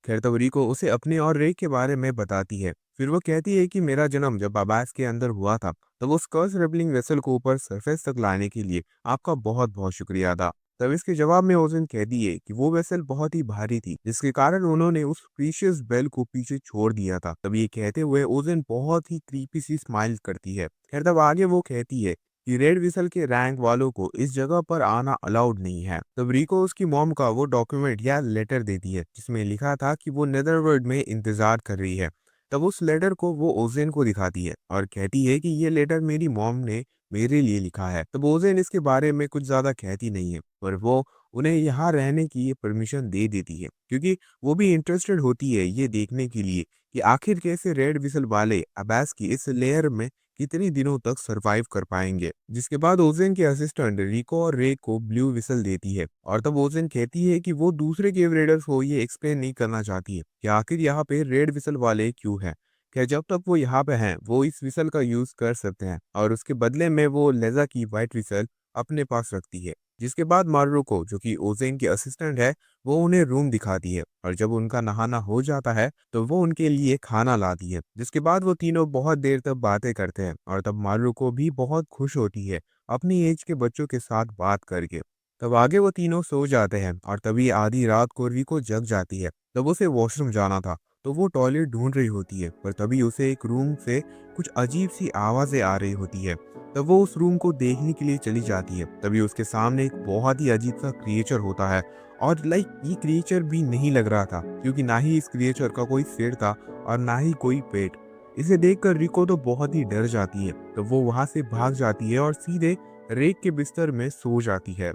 खैर तब रिको उसे अपने और रे के बारे में बताती है। फिर वो कहती है कि मेरा जन्म जब अब्बास के अंदर हुआ था, तब उस कर्स रेबलिंग वेसल को ऊपर सरफेस तक लाने के लिए आपका बहुत बहुत शुक्रिया था। तब इसके जवाब में ओजन कहती है कि वो वेसल बहुत ही भारी थी, जिसके कारण उन्होंने उस प्रीशियस बेल को पीछे छोड़ दिया था। तब ये कहते हुए ओजन बहुत ही क्रीपी सी स्माइल करती है। खैर तब आगे वो कहती है कि रेड विसल के रैंक वालों को इस जगह पर आना अलाउड नहीं है। तब रिको उसकी मॉम का वो डॉक्यूमेंट या लेटर देती है जिसमें लिखा था कि वो नेदरवर्ल्ड में इंतजार कर रही है। तब उस लेटर को वो ओजेन को दिखाती है और कहती है कि ये लेटर मेरी मॉम ने मेरे लिए लिखा है। तब ओजेन इसके बारे में कुछ ज्यादा कहती नहीं है, पर वो उन्हें यहाँ रहने की परमिशन दे देती है क्योंकि वो भी इंटरेस्टेड होती है ये देखने के लिए कि आखिर कैसे रेड विसल वाले अब्बास की इस लेयर में कितने दिनों तक सरवाइव कर पाएंगे। जिसके बाद ओजेन के असिस्टेंट रिको और रे को ब्लू विसल देती है और तब ओजेन कहती है कि वो दूसरे केव रेडर्स को ये एक्सप्लेन नहीं करना चाहती है कि आखिर यहाँ पे रेड विसल वाले क्यों हैं। क्या जब तक वो यहाँ पे हैं वो इस विसल का यूज कर सकते हैं और उसके बदले में वो लेजा की व्हाइट विसल अपने पास रखती है। जिसके बाद मारुको जो कि ओजेन की असिस्टेंट है, वो उन्हें रूम दिखाती है और जब उनका नहाना हो जाता है तो वो उनके लिए खाना लाती है। जिसके बाद वो तीनों बहुत देर तक बातें करते हैं और तब मारुको भी बहुत खुश होती है अपनी एज के बच्चों के साथ बात करके। तब आगे वो तीनों सो जाते हैं और तभी आधी रात को रिको जग जाती है। तब उसे वॉशरूम जाना था तो वो टॉयलेट ढूंढ रही होती है, पर तभी उसे एक रूम से कुछ अजीब सी आवाजें आ रही होती है। तब वो उस रूम को देखने के लिए चली जाती है। तभी उसके सामने एक बहुत ही अजीब सा क्रिएचर होता है और ये क्रिएचर भी नहीं लग रहा था क्योंकि ना ही इस क्रिएचर का कोई सिर था और ना ही कोई पेट। इसे देखकर रिको तो बहुत ही डर जाती है। तो वो वहां से भाग जाती है और सीधे रेक के बिस्तर में सो जाती है।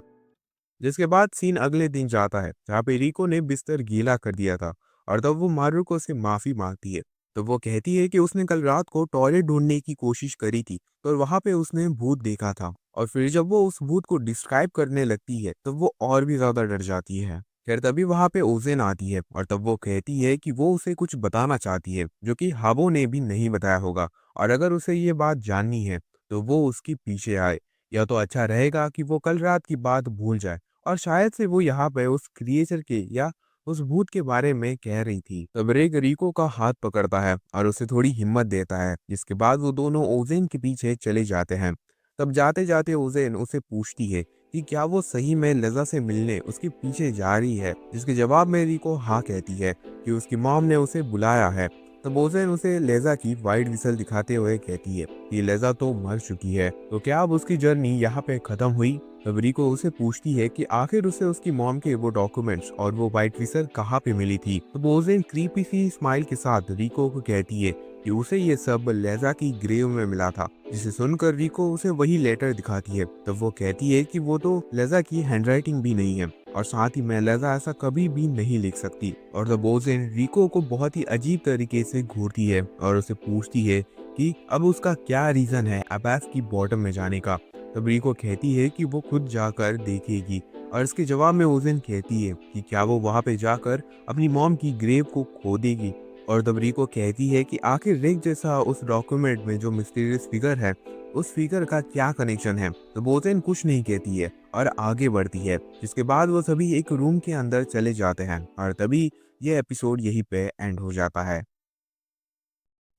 जिसके बाद सीन अगले दिन जाता है जहाँ पे रिको ने बिस्तर गीला कर दिया था और तब वो मारुको से माफी मांगती है। तो वो कहती है कि उसने कल रात को टॉयलेट ढूंढने की कोशिश करी थी पर वहां पे उसने भूत देखा था, और फिर जब वो उस भूत को डिस्क्राइब करने लगती है तो वो और भी ज्यादा डर जाती है। खैर तभी वहां पे ओजेन आती है और तब वो कहती है कि वो उसे कुछ बताना चाहती है जो कि हाबो ने भी नहीं बताया होगा, और अगर उसे ये बात जाननी है तो वो उसके पीछे आए। या तो अच्छा रहेगा कि वो कल रात की बात भूल जाए और शायद से वो यहाँ पे उस क्रिएचर के या उस भूत के बारे में कह रही थी। तब रेग रिको का हाथ पकड़ता है और उसे थोड़ी हिम्मत देता है, जिसके बाद वो दोनों ओजेन के पीछे चले जाते हैं। तब जाते जाते ओजेन उसे पूछती है कि क्या वो सही में लजा से मिलने उसके पीछे जा रही है, जिसके जवाब में रिको हाँ कहती है कि उसकी मॉम ने उसे बुलाया है। तब ओजेन उसे लेजा की वाइट विसल दिखाते हुए कहती है कि लेजा तो मर चुकी है, तो क्या अब उसकी जर्नी यहाँ पे खत्म हुई। तब रिको उसे पूछती है कि आखिर उसे उसकी मॉम के वो डॉक्यूमेंट्स और वो वाइट विसल कहाँ पे मिली थी। तो ओजेन क्रीपी सी स्माइल के साथ रिको को कहती है कि उसे ये सब लेजा की ग्रेव में मिला था, जिसे सुनकर रिको उसे वही लेटर दिखाती है। तब वो कहती है कि वो तो लेजा की हैंडराइटिंग भी नहीं है और साथ ही में लेजा ऐसा कभी भी नहीं लिख सकती। और तब ओजेन रिको को बहुत ही अजीब तरीके से घूरती है और उसे पूछती है कि अब उसका क्या रीजन है अब्बास की बॉटम में जाने का। तब रिको कहती है कि वो खुद जाकर देखेगी, और इसके जवाब में ओजेन कहती है कि क्या वो वहां पे जाकर अपनी मॉम की ग्रेव को खोदेगी। और तब रिको कहती है कि आखिर रिक जैसा उस डॉक्यूमेंट में जो मिस्टीरियस फिगर है, उस फिगर का क्या कनेक्शन है। तो ओजेन कुछ नहीं कहती है और आगे बढ़ती है, जिसके बाद वो सभी एक रूम के अंदर चले जाते हैं और तभी ये एपिसोड यहीं पे एंड हो जाता है।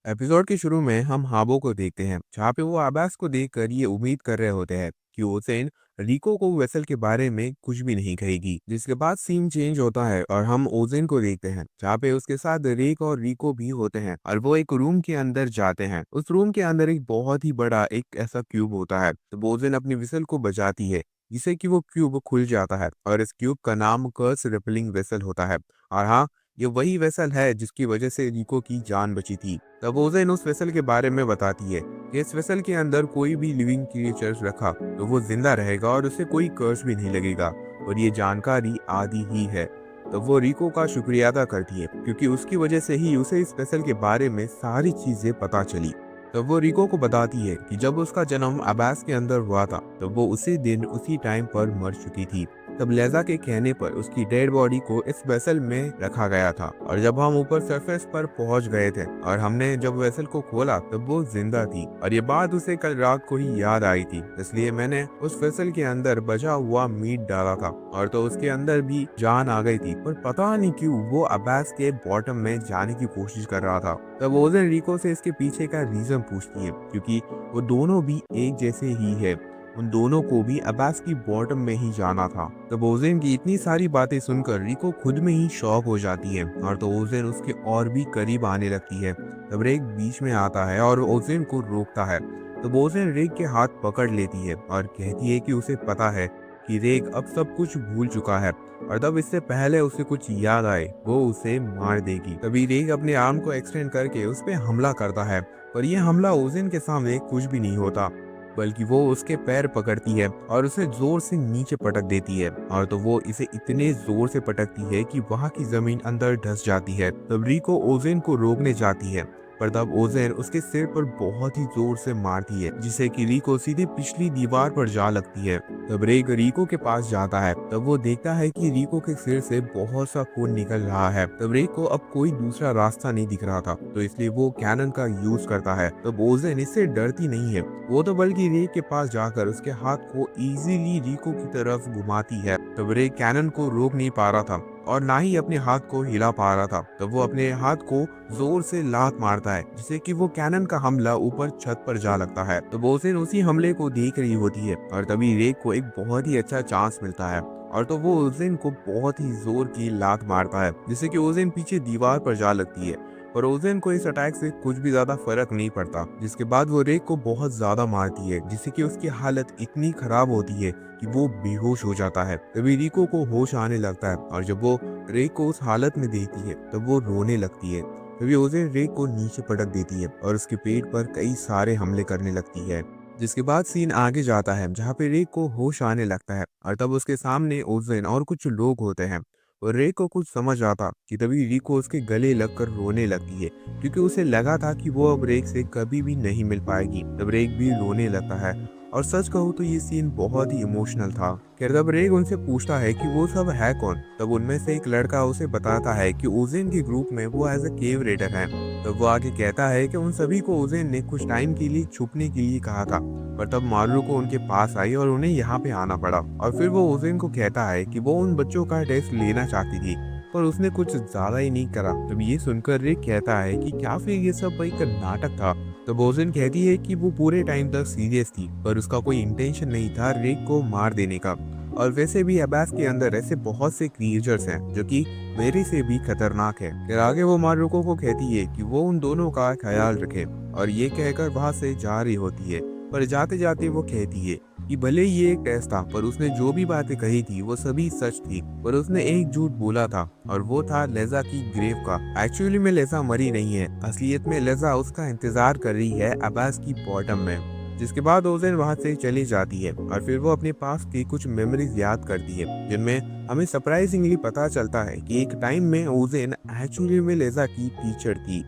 एपिसोड के शुरू में हम हाबो को देखते हैं जहाँ पे वो अब्बास को देखकर ये उम्मीद कर रहे होते हैं कि ओसेन रिको को वेसल के बारे में कुछ भी नहीं कहेगी। जिसके बाद सीन चेंज होता है और हम ओजेन को देखते हैं जहाँ पे उसके साथ रेक और रिको भी होते हैं और वो एक रूम के अंदर जाते हैं। उस रूम के अंदर एक बहुत ही बड़ा एक ऐसा क्यूब होता है। तो ओजेन अपनी विसल को बजाती है जिससे कि वो क्यूब खुल जाता है और इस क्यूब का नाम कर्स रिपलिंग वेसल होता है। और हाँ, ये वही वेसल है जिसकी वजह से रिको की जान बची थी। तब ओजेन उस वेसल के बारे में बताती है कि इस वेसल के अंदर कोई भी लिविंग क्रिएचर्स रखा तो वो जिंदा रहेगा और उसे कोई कर्स भी नहीं लगेगा, और ये जानकारी आदि ही है। तो वो रिको का शुक्रिया अदा करती है क्योंकि उसकी वजह से ही उसे इस वेसल के बारे में सारी चीजें पता चली। तब वो रिको को बताती है कि जब उसका जन्म अब्बास के अंदर हुआ था तो वो उसी दिन उसी टाइम पर मर चुकी थी। तब लेजा के कहने पर उसकी डेड बॉडी को इस वेसल में रखा गया था। और जब हम ऊपर सरफेस पर पहुंच गए थे और हमने जब वेसल को खोला तब वो जिंदा थी और ये बात उसे कल रात को ही याद आई थी, इसलिए मैंने उस वेसल के अंदर बचा हुआ मीट डाला था और तो उसके अंदर भी जान आ गई थी। पर पता नहीं क्यों वो अब्बास के बॉटम में जाने की कोशिश कर रहा था। तब ओजेन रिको से इसके पीछे का रीजन पूछती है, क्योंकि वो दोनों भी एक जैसे ही है, उन दोनों को भी अब्बास की बॉटम में ही जाना था। तब ओजेन की इतनी सारी बातें सुनकर रिको खुद में ही शॉक हो जाती है और तो ओजेन उसके और भी करीब आने लगती है। तब रेक बीच में आता है और ओजेन को रोकता है। तब ओजेन रेक के हाथ पकड़ लेती है और कहती है कि उसे पता है कि रेक अब सब कुछ भूल चुका है और तब इससे पहले उसे कुछ याद आए वो उसे मार देगी। तभी रेक अपने आर्म को एक्सटेंड करके उस पर हमला करता है, पर यह हमला ओजेन के सामने कुछ भी नहीं होता, बल्कि वो उसके पैर पकड़ती है और उसे जोर से नीचे पटक देती है और तो वो इसे इतने जोर से पटकती है कि वहां की जमीन अंदर धंस जाती है। तब रिको ओजेन को रोकने जाती है, पर तब ओजेन उसके सिर पर बहुत ही जोर से मारती है, जिससे कि रिको सीधे पिछली दीवार पर जा लगती है। तब रेक रिको के पास जाता है, तब वो देखता है कि रिको के सिर से बहुत सा खून निकल रहा है। तब रेक को अब कोई दूसरा रास्ता नहीं दिख रहा था, तो इसलिए वो कैनन का यूज करता है। तब ओजेन इससे डरती नहीं है, वो तो बल्कि रेक के पास जाकर उसके हाथ को इजीली रिको की तरफ घुमाती है। तब रेक कैनन को रोक नहीं पा रहा था और ना ही अपने हाथ को हिला पा रहा था। तब वो अपने हाथ को जोर से लात मारता है, जिससे कि वो कैनन का हमला ऊपर छत पर जा लगता है। तो ओजेन उसी हमले को देख रही होती है और तभी रेक को एक बहुत ही अच्छा चांस मिलता है और तो वो ओजेन को बहुत ही जोर की लात मारता है, जिससे कि ओजेन पीछे दीवार पर जा लगती है। पर ओजेन को इस अटैक से कुछ भी ज्यादा फर्क नहीं पड़ता, जिसके बाद वो रेक को बहुत ज्यादा मारती है, जिससे कि उसकी हालत इतनी खराब होती है कि वो बेहोश हो जाता है। तभी रिको को होश आने लगता है और जब वो रेक को उस हालत में देखती है तब वो रोने लगती है। तभी ओजेन रेक को नीचे पटक देती है और उसके पेट पर कई सारे हमले करने लगती है। जिसके बाद सीन आगे जाता है जहाँ पे रेक को होश आने लगता है और तब उसके सामने ओजेन और कुछ लोग होते हैं और रेक को कुछ समझ आता कि तभी रिको उसके गले लगकर रोने लगती है, क्योंकि उसे लगा था कि वो अब रेक से कभी भी नहीं मिल पाएगी। तब रेक भी रोने लगता है और सच कहूँ तो ये सीन बहुत ही इमोशनल था। खैर तब रेक उनसे पूछता है कि वो सब है कौन। तब उनमें से एक लड़का उसे बताता है कि ओजेन के ग्रुप में वो एज अ केव रेडर है। तब वो आगे कहता है कि उन सभी को ओजेन ने कुछ टाइम के लिए छुपने के लिए कहा था, पर तब मारू को उनके पास आई और उन्हें यहाँ पे आना पड़ा। और फिर वो ओजेन को कहता है कि वो उन बच्चों का टेस्ट लेना चाहती थी, पर उसने कुछ ज्यादा ही नहीं करा। तब ये सुनकर रिक कहता है कि क्या फिर ये सब एक नाटक था। तब ओजेन कहती है कि वो पूरे टाइम तक सीरियस थी, पर उसका कोई इंटेंशन नहीं था रिक को मार देने का। और वैसे भी अब्बास के अंदर ऐसे बहुत से क्रिएचर्स हैं जो कि मेरे से भी खतरनाक है। फिर आगे वो मारुको को कहती है कि वो उन दोनों का ख्याल रखे और ये कहकर वहां से जा रही होती है। पर जाते जाते वो कहती है कि भले ही ये एक टेस्ट था, पर उसने जो भी बातें कही थी वो सभी सच थी, पर उसने एक झूठ बोला था और वो था लेजा की ग्रेव का। एक्चुअली में लेजा मरी नहीं है, असलियत में लेजा उसका इंतजार कर रही है अब्बास की बॉटम में। जिसके बाद ओजेन वहां से चली जाती है और फिर वो अपने पास की कुछ मेमोरीज याद करती है, जिनमें हमें सरप्राइजिंगली पता चलता है कि एक टाइम में ओजेन एक्चुअली में लेजा की टीचर थी।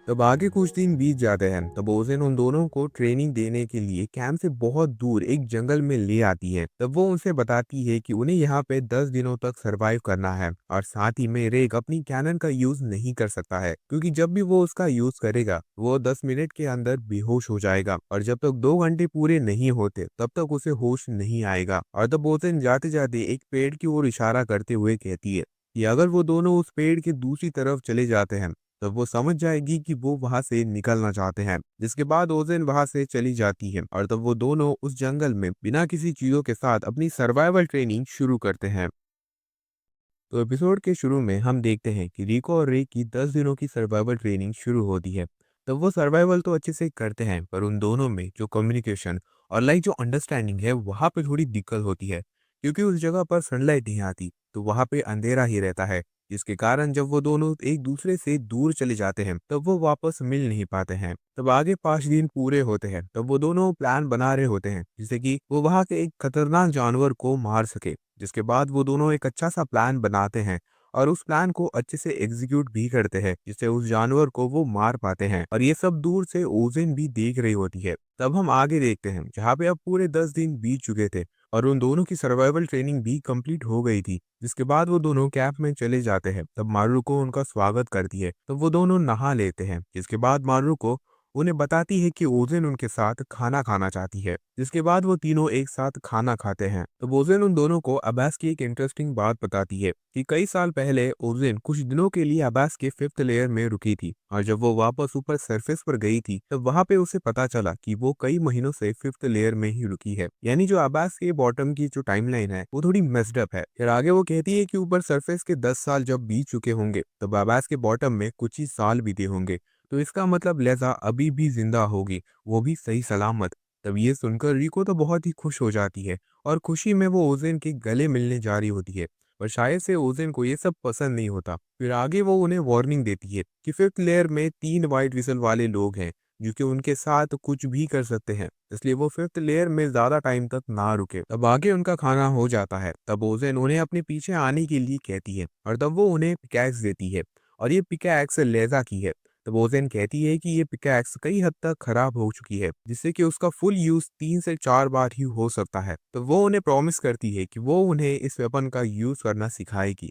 तब आगे कुछ दिन बीत जाते हैं। तब ओजेन उन दोनों को ट्रेनिंग देने के लिए कैंप से बहुत दूर एक जंगल में ले आती है। तब वो उनसे बताती है कि उन्हें यहाँ पे 10 दिनों तक सरवाइव करना है और साथ ही में रेक अपनी कैनन का यूज नहीं कर सकता है, क्योंकि जब भी वो उसका यूज करेगा वो 10 मिनट के अंदर बेहोश हो जाएगा और जब तक 2 घंटे पूरे नहीं होते तब तक उसे होश नहीं आएगा। और तब ओजेन जाते जाते एक पेड़ की ओर इशारा करते हुए कहती है कि अगर वो दोनों उस पेड़ के दूसरी तरफ चले जाते हैं तब वो समझ जाएगी कि वो वहां से निकलना चाहते हैं। जिसके बाद ओजेन वहां से चली जाती है और तब वो दोनों उस जंगल में बिना किसी चीजों के साथ अपनी सर्वाइवल ट्रेनिंग शुरू करते हैं। तो एपिसोड के शुरू में हम देखते हैं कि रिको और रे की 10 दिनों की सर्वाइवल ट्रेनिंग शुरू होती है। तब वो सर्वाइवल तो अच्छे से करते हैं, पर उन दोनों में जो कम्युनिकेशन और जो अंडरस्टैंडिंग है वहाँ पे थोड़ी दिक्कत होती है, क्योंकि उस जगह पर सनलाइट नहीं आती, तो वहाँ पे अंधेरा ही रहता है, जिसके कारण जब वो दोनों एक दूसरे से दूर चले जाते हैं तब वो वापस मिल नहीं पाते हैं। तब आगे 5 दिन पूरे होते हैं, तब वो दोनों प्लान बना रहे होते हैं जिससे कि वो वहाँ के एक खतरनाक जानवर को मार सके। जिसके बाद वो दोनों एक अच्छा सा प्लान बनाते हैं और उस प्लान को अच्छे से एग्जीक्यूट भी करते हैं, जिससे उस जानवर को वो मार पाते हैं। और ये सब दूर से ओजेन भी देख रही होती है। तब हम आगे देखते हैं जहाँ पे अब पूरे 10 दिन बीत चुके थे और उन दोनों की सर्वाइवल ट्रेनिंग भी कंप्लीट हो गई थी। जिसके बाद वो दोनों कैंप में चले जाते हैं। तब मारुको उनका स्वागत करती है। तब वो दोनों नहा लेते हैं। जिसके बाद मारुको उन्हें बताती है कि ओजेन उनके साथ खाना खाना चाहती है। जिसके बाद वो तीनों एक साथ खाना खाते हैं। तो ओजेन उन दोनों को अब्बास की एक इंटरेस्टिंग बात बताती है कि कई साल पहले ओजेन कुछ दिनों के लिए अब्बास के फिफ्थ लेयर में रुकी थी, और जब वो वापस ऊपर सरफेस पर गई थी तब वहां पे उसे पता चला कि वो कई महीनों से फिफ्थ लेयर में ही रुकी है। यानी जो अब्बास के बॉटम की जो टाइमलाइन है वो थोड़ी मेस्ड अप है। फिर आगे वो कहती है कि ऊपर सरफेस के 10 साल जब बीत चुके होंगे तब अब्बास के बॉटम में कुछ ही साल बीते होंगे। तो इसका मतलब लेज़ा अभी भी जिंदा होगी, वो भी सही सलामत। तब ये सुनकर रिको तो बहुत ही खुश हो जाती है, और खुशी में वो ओजेन के गले मिलने जा रही होती है। पर शायद से ओजेन को ये सब पसंद नहीं होता। फिर आगे वो उन्हें वार्निंग देती है कि फिफ्थ लेयर में 3 वाइट विसल वाले लोग हैं जो कि उनके साथ कुछ भी कर सकते हैं, इसलिए वो फिफ्थ लेयर में ज्यादा टाइम तक ना रुके। तब आगे उनका खाना हो जाता है। तब ओजेन उन्हें अपने पीछे आने के लिए कहती है, और तब वो उन्हें पिकैक्स देती है, और ये पिकैक्स लेज़ा की है। तो बोजेन कहती है कि ये पिकैक्स कई हद तक खराब हो चुकी है, जिससे कि उसका फुल यूज 3 से 4 बार ही हो सकता है। तो वो उन्हें प्रॉमिस करती है कि वो उन्हें इस वेपन का यूज करना सिखाएगी।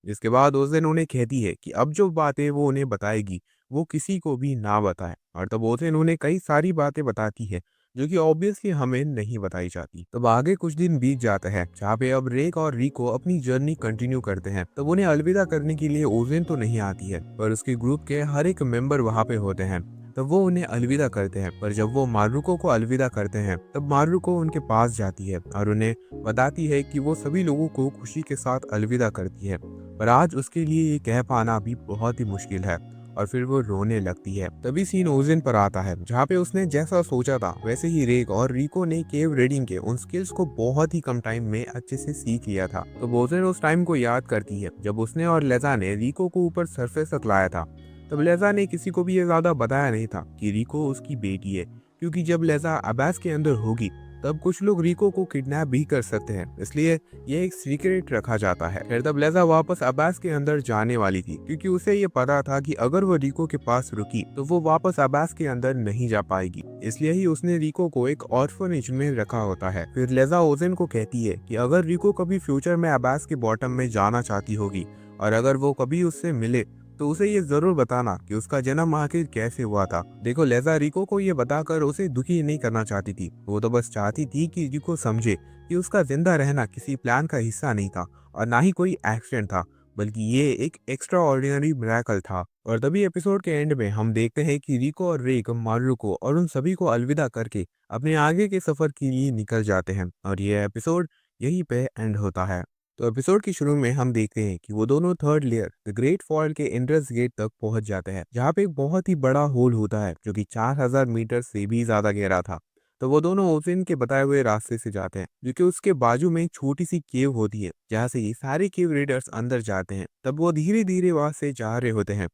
जिसके बाद उस दिन उन्हें कहती है कि अब जो बातें वो उन्हें बताएगी वो किसी को भी ना बताए, और तब ओजेन उन्हें कई सारी बातें बताती है जो कि ऑब्वियसली हमें नहीं बताई जाती। तब आगे कुछ दिन बीत जाते हैं जहाँ पे अब रेक और रिको अपनी जर्नी कंटिन्यू करते हैं। तब उन्हें अलविदा करने के लिए ओजेन तो नहीं आती है, पर उसके ग्रुप के हर एक मेंबर वहाँ पे होते हैं। तब वो उन्हें अलविदा करते हैं, पर जब वो मारुको को अलविदा करते हैं तब मारुको उनके पास जाती है और उन्हें बताती है कि वो सभी लोगों को खुशी के साथ अलविदा करती है, पर आज उसके लिए ये कह पाना भी बहुत ही मुश्किल है। और फिर वो रोने लगती है। तभी सीन ओजेन पर आता है जहाँ पे उसने जैसा सोचा था वैसे ही रेक और रिको ने केव रीडिंग के उन स्किल्स को बहुत ही कम टाइम में अच्छे से सीख लिया था। तो ओजेन उस टाइम को याद करती है जब उसने और लेजा ने रिको को ऊपर सरफेस तक लाया था। तब लेजा ने किसी को भी ये ज्यादा बताया नहीं था कि रिको उसकी बेटी है, क्योंकि जब लेजा अब्बास के अंदर होगी तब कुछ लोग रिको को किडनैप भी कर सकते हैं, इसलिए ये एक सीक्रेट रखा जाता है। फिर तब लेजा वापस अब्बास के अंदर जाने वाली थी, क्योंकि उसे ये पता था कि अगर वो रिको के पास रुकी तो वो वापस अब्बास के अंदर नहीं जा पाएगी, इसलिए ही उसने रिको को एक ऑर्फनेज में रखा होता है। फिर लेजा ओजेन को कहती है कि अगर रिको कभी फ्यूचर में अब्बास के बॉटम में जाना चाहती होगी और अगर वो कभी उससे मिले तो उसे ये जरूर बताना कि उसका जन्म आखिर कैसे हुआ था। देखो, लेजा रिको को ये बताकर उसे दुखी नहीं करना चाहती थी, वो तो बस चाहती थी कि रिको समझे कि उसका जिंदा रहना किसी प्लान का हिस्सा नहीं था और ना ही कोई एक्सीडेंट था, बल्कि ये एक एक्स्ट्रा ऑर्डिनरी मिरेकल था। और तभी एपिसोड के एंड में हम देखते हैं कि रिको और रेक मारुको और उन सभी को अलविदा करके अपने आगे के सफर के लिए निकल जाते हैं, और ये एपिसोड यहीं पे एंड होता है। तो एपिसोड की शुरू में हम देखते हैं कि वो दोनों third layer the great fall के एंट्रेंस गेट तक पहुंच जाते हैं, जहाँ पे एक बहुत ही बड़ा होल होता है जो कि 4000 मीटर से भी ज्यादा गहरा था। तो वो दोनों ओजेन के बताए हुए रास्ते से जाते हैं, जो कि उसके बाजू में एक छोटी सी केव होती है जहाँ से ये सारे केव रेडर्स अंदर जाते हैं। तब वो धीरे धीरे वहां से जा रहे होते हैं।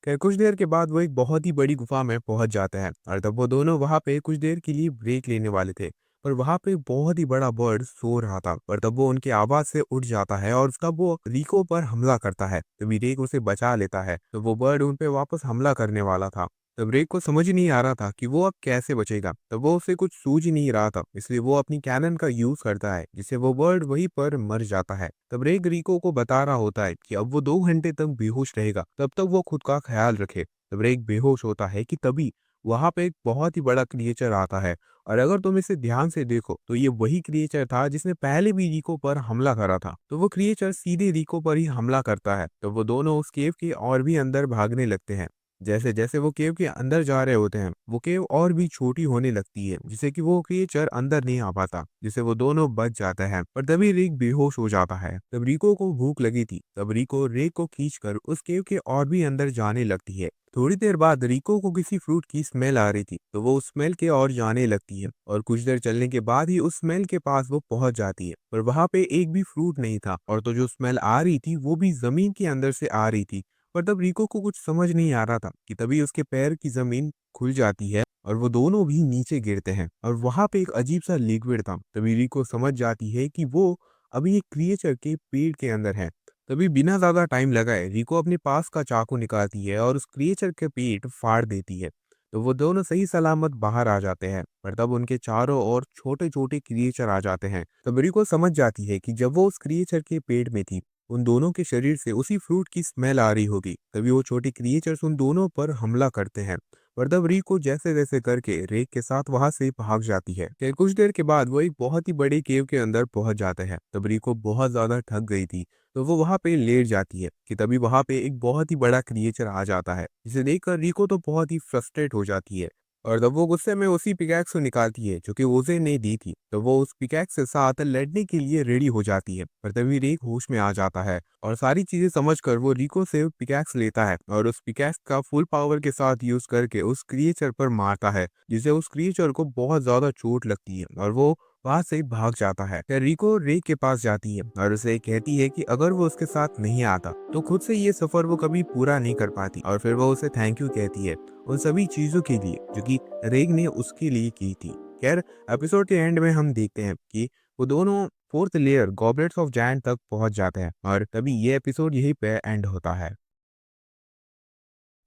खैर, कुछ देर के बाद वो एक बहुत ही बड़ी गुफा में पहुंच जाते हैं, और तब वो दोनों वहां पे कुछ देर के लिए ब्रेक लेने वाले थे। पर वहां पे बहुत ही बड़ा बर्ड सो रहा था, पर तब वो उनकी आवाज से उठ जाता है और तब वो रिको पर हमला करता है। तभी रेक उसे बचा लेता है। तो वो बर्ड उन पे वापस हमला करने वाला था। तब रेक को समझ ही नहीं आ रहा था कि वो अब कैसे बचेगा। तब वो उसे कुछ सूझ ही नहीं रहा था, इसलिए वो अपनी कैनन का यूज करता है, जिससे वो बर्ड वहीं पर मर जाता है। तब रेक रिको को बता रहा होता है कि अब वो 2 घंटे तक बेहोश रहेगा, तब तक वो खुद का ख्याल रखे। तब रेक बेहोश होता है कि तभी वहां पे एक बहुत ही बड़ा क्रिएचर आता है, और अगर तुम इसे ध्यान से देखो तो ये वही क्रिएचर था जिसने पहले भी रिको पर हमला करा था। तो वो क्रिएचर सीधे रिको पर ही हमला करता है। तो वो दोनों उस केव के और भी अंदर भागने लगते हैं। जैसे जैसे वो केव के अंदर जा रहे होते हैं वो केव और भी छोटी होने लगती है, जिससे कि वो क्रिएचर अंदर नहीं आ पाता, जिससे वो दोनों बच जाते हैं। पर तभी रिक बेहोश हो जाता है। तब रिको को भूख लगी थी। तब रिको रेक को खींचकर उस केव के और भी अंदर जाने लगती है। थोड़ी देर बाद रिको को किसी फ्रूट की स्मेल आ रही थी, तो वो उस स्मेल के और जाने लगती है, और कुछ देर चलने के बाद ही उस स्मेल के पास वो पहुंच जाती है। पर वहां पे एक भी फ्रूट नहीं था, और तो जो स्मेल आ रही थी वो भी जमीन के अंदर से आ रही थी। पर तब रिको को कुछ समझ नहीं आ रहा था कि तभी उसके पैर की जमीन खुल जाती है और वो दोनों भी नीचे गिरते हैं, और वहां पे एक अजीब सा लिक्विड था। तभी रिको समझ जाती है कि वो अभी एक क्रिएचर के पेट के अंदर है। तभी बिना ज्यादा टाइम लगाए रिको अपने पास का चाकू निकालती है और उस क्रिएचर के पेट फाड़ देती है। तो वो दोनों सही सलामत बाहर आ जाते हैं, पर तब उनके चारों ओर छोटे छोटे क्रिएचर आ जाते हैं। तब रिको समझ जाती है कि जब वो उस क्रिएचर के पेट में थी, उन दोनों के शरीर से उसी फ्रूट की स्मेल आ रही होगी। तभी वो छोटे क्रिएचर्स उन दोनों पर हमला करते हैं, पर तब रिको जैसे तैसे करके रेक के साथ वहां से भाग जाती है। फिर कुछ देर के बाद वो एक बहुत ही बड़ी केव के अंदर पहुंच जाते हैं। तब रिको बहुत ज्यादा थक गई थी, तो वो वहां पे लेट जाती है कि तभी वहां पे एक बहुत ही बड़ा क्रिएचर आ जाता है, जिसे देखकर रिको तो बहुत ही फ्रस्ट्रेट हो जाती है। और तब वो गुस्से में उसी पिकैक्स को निकालती है जो कि ओजे ने दी थी। तो वो उस पिकैक्स के साथ लड़ने के लिए रेडी हो जाती है, पर तभी रेक होश में आ जाता है और सारी चीजें समझकर वो रिको से पिकैक्स लेता है और उस पिकैक्स का फुल पावर के साथ यूज करके उस क्रिएचर पर मारता है, जिससे उस क्रिएचर को बहुत ज्यादा चोट लगती है और वो वहां से भाग जाता है। फिर रिको रे के पास जाती है और उसे कहती है कि अगर वो उसके साथ नहीं आता तो खुद से ये सफर वो कभी पूरा नहीं कर पाती, और फिर वो उसे थैंक यू कहती है उन सभी चीजों के लिए जो कि रेग ने उसके लिए की थी। खैर, एपिसोड के एंड में हम देखते हैं कि वो दोनों फोर्थ लेयर गॉबलेट्स ऑफ जायंट तक पहुंच जाते हैं और तभी ये एपिसोड यहीं पे एंड होता है।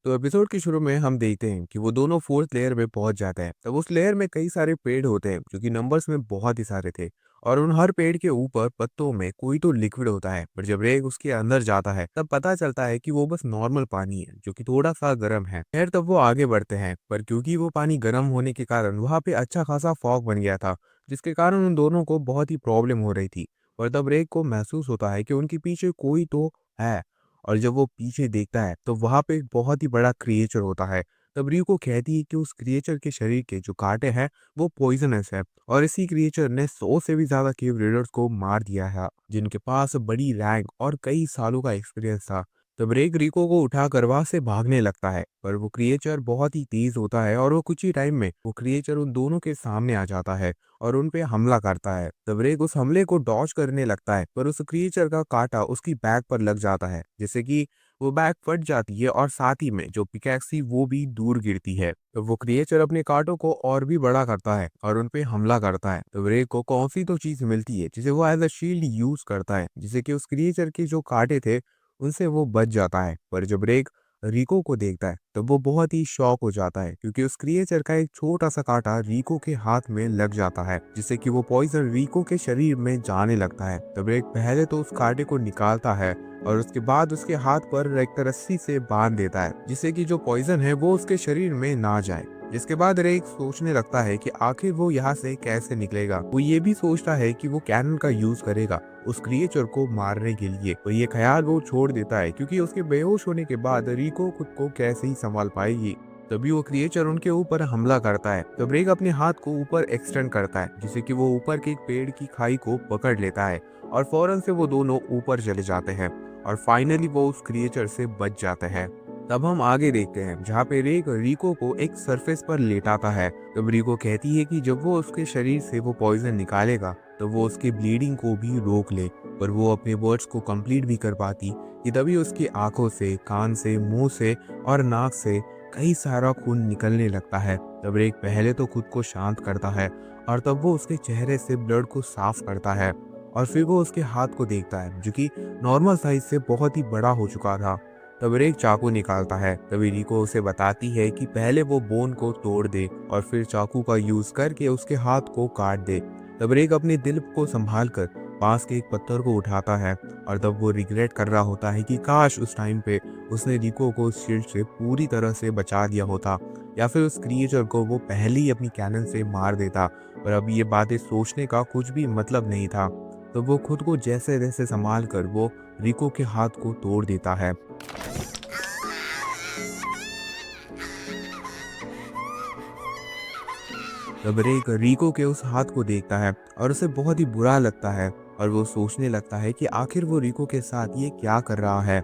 तो एपिसोड के शुरू में हम देखते हैं कि वो दोनों फोर्थ लेयर में पहुंच जाते हैं। तब उस लेयर में कई सारे पेड़ होते हैं जो कि नंबर्स में बहुत ही सारे थे, और उन हर पेड़ के ऊपर पत्तों में कोई तो लिक्विड होता है। पर जब रेग उसके अंदर जाता है तब पता चलता है कि वो बस नॉर्मल पानी है जो कि थोड़ा सा गर्म है। खैर, तब वो आगे बढ़ते हैं, पर क्योंकि वो पानी गर्म होने के कारण वहां पे अच्छा खासा फॉग बन गया था, जिसके कारण उन दोनों को बहुत ही प्रॉब्लम हो रही थी। और तब रेग को महसूस होता है कि उनके पीछे कोई तो है, और जब वो पीछे देखता है तो वहां पे एक बहुत ही बड़ा क्रिएचर होता है। तब रिको कहती है कि उस क्रिएचर के शरीर के जो कांटे हैं वो पॉइजनस है, और इसी क्रिएचर ने 100 से भी ज्यादा केव रेडर्स को मार दिया है, जिनके पास बड़ी रैंक और कई सालों का एक्सपीरियंस था। तब रेक रिको को उठाकर वहां से भागने लगता है, पर वो क्रिएचर बहुत ही तेज होता है और वो कुछ ही टाइम में वो क्रिएचर उन दोनों के सामने आ जाता है और उन पे हमला करता है। तब रेक उस हमले को डॉज करने लगता है, पर उस क्रिएचर का कांटा उसकी बैक पर लग जाता है, जिससे कि वो बैक फट जाती है और साथ ही में जो पिकैक्स थी वो भी दूर गिरती है। तो वो क्रिएचर अपने कांटों को और भी बड़ा करता है और उन पे हमला करता है। तो रेक को कौन सी तो चीज मिलती है जिसे वो एज अ शील्ड यूज करता है, जिससे कि उस क्रिएचर के जो कांटे थे उनसे वो बच जाता है। पर जब रेक रिको को देखता है तब वो बहुत ही शॉक हो जाता है, क्योंकि उस क्रिएचर का एक छोटा सा कांटा रिको के हाथ में लग जाता है, जिससे कि वो पॉइजन रिको के शरीर में जाने लगता है। तब रेक पहले तो उस कांटे को निकालता है और उसके बाद उसके हाथ पर एक रस्सी से बांध देता है, जिससे कि जो पॉइजन है वो उसके शरीर में ना जाए। जिसके बाद रेक सोचने लगता है कि आखिर वो यहाँ से कैसे निकलेगा। वो ये भी सोचता है कि वो कैनन का यूज करेगा उस क्रिएचर को मारने के लिए, पर ये ख्याल वो छोड़ देता है क्योंकि उसके बेहोश होने के बाद रिको खुद को कैसे ही संभाल पाएगी। तभी वो क्रिएचर उनके ऊपर हमला करता है। तब रेक अपने हाथ को ऊपर एक्सटेंड करता है, जिससे कि वो ऊपर के एक पेड़ की खाई को पकड़ लेता है और फौरन से वो दोनों ऊपर चले जाते हैं और फाइनली वो उस क्रिएचर से बच जाते हैं। तब हम आगे देखते हैं जहाँ पे रेक रिको को एक सरफेस पर लेटाता है। तब रिको कहती है कि जब वो उसके शरीर से वो पॉइजन निकालेगा तो वो उसकी ब्लीडिंग को भी रोक ले, पर वो अपने वर्ड्स को कंप्लीट भी कर पाती कि तभी उसकी आंखों से, कान से, मुंह से और नाक से कई सारा खून निकलने लगता है। तब रेक पहले तो खुद को शांत करता है और तब वो उसके चेहरे से ब्लड को साफ करता है, और फिर वो उसके हाथ को देखता है जो कि नॉर्मल साइज से बहुत ही बड़ा हो चुका था। तब रेक चाकू निकालता है। तभी रिको उसे बताती है कि पहले वो बोन को तोड़ दे और फिर चाकू का यूज करके उसके हाथ को काट दे। तब रेक अपने दिल को संभाल कर पास के एक पत्थर को उठाता है, और तब वो रिग्रेट कर रहा होता है कि काश उस टाइम पे उसने रिको को उस शील्ड से पूरी तरह से बचा दिया होता, या फिर उस क्रिएचर को वो पहले ही अपनी कैनन से मार देता। पर अब ये बातें सोचने का कुछ भी मतलब नहीं था। तो वो खुद को जैसे तैसे संभाल कर वो रिको के हाथ को तोड़ देता है। तब रेक रिको के उस हाथ को देखता है और उसे बहुत ही बुरा लगता है, और वो सोचने लगता है कि आखिर वो रिको के साथ ये क्या कर रहा है।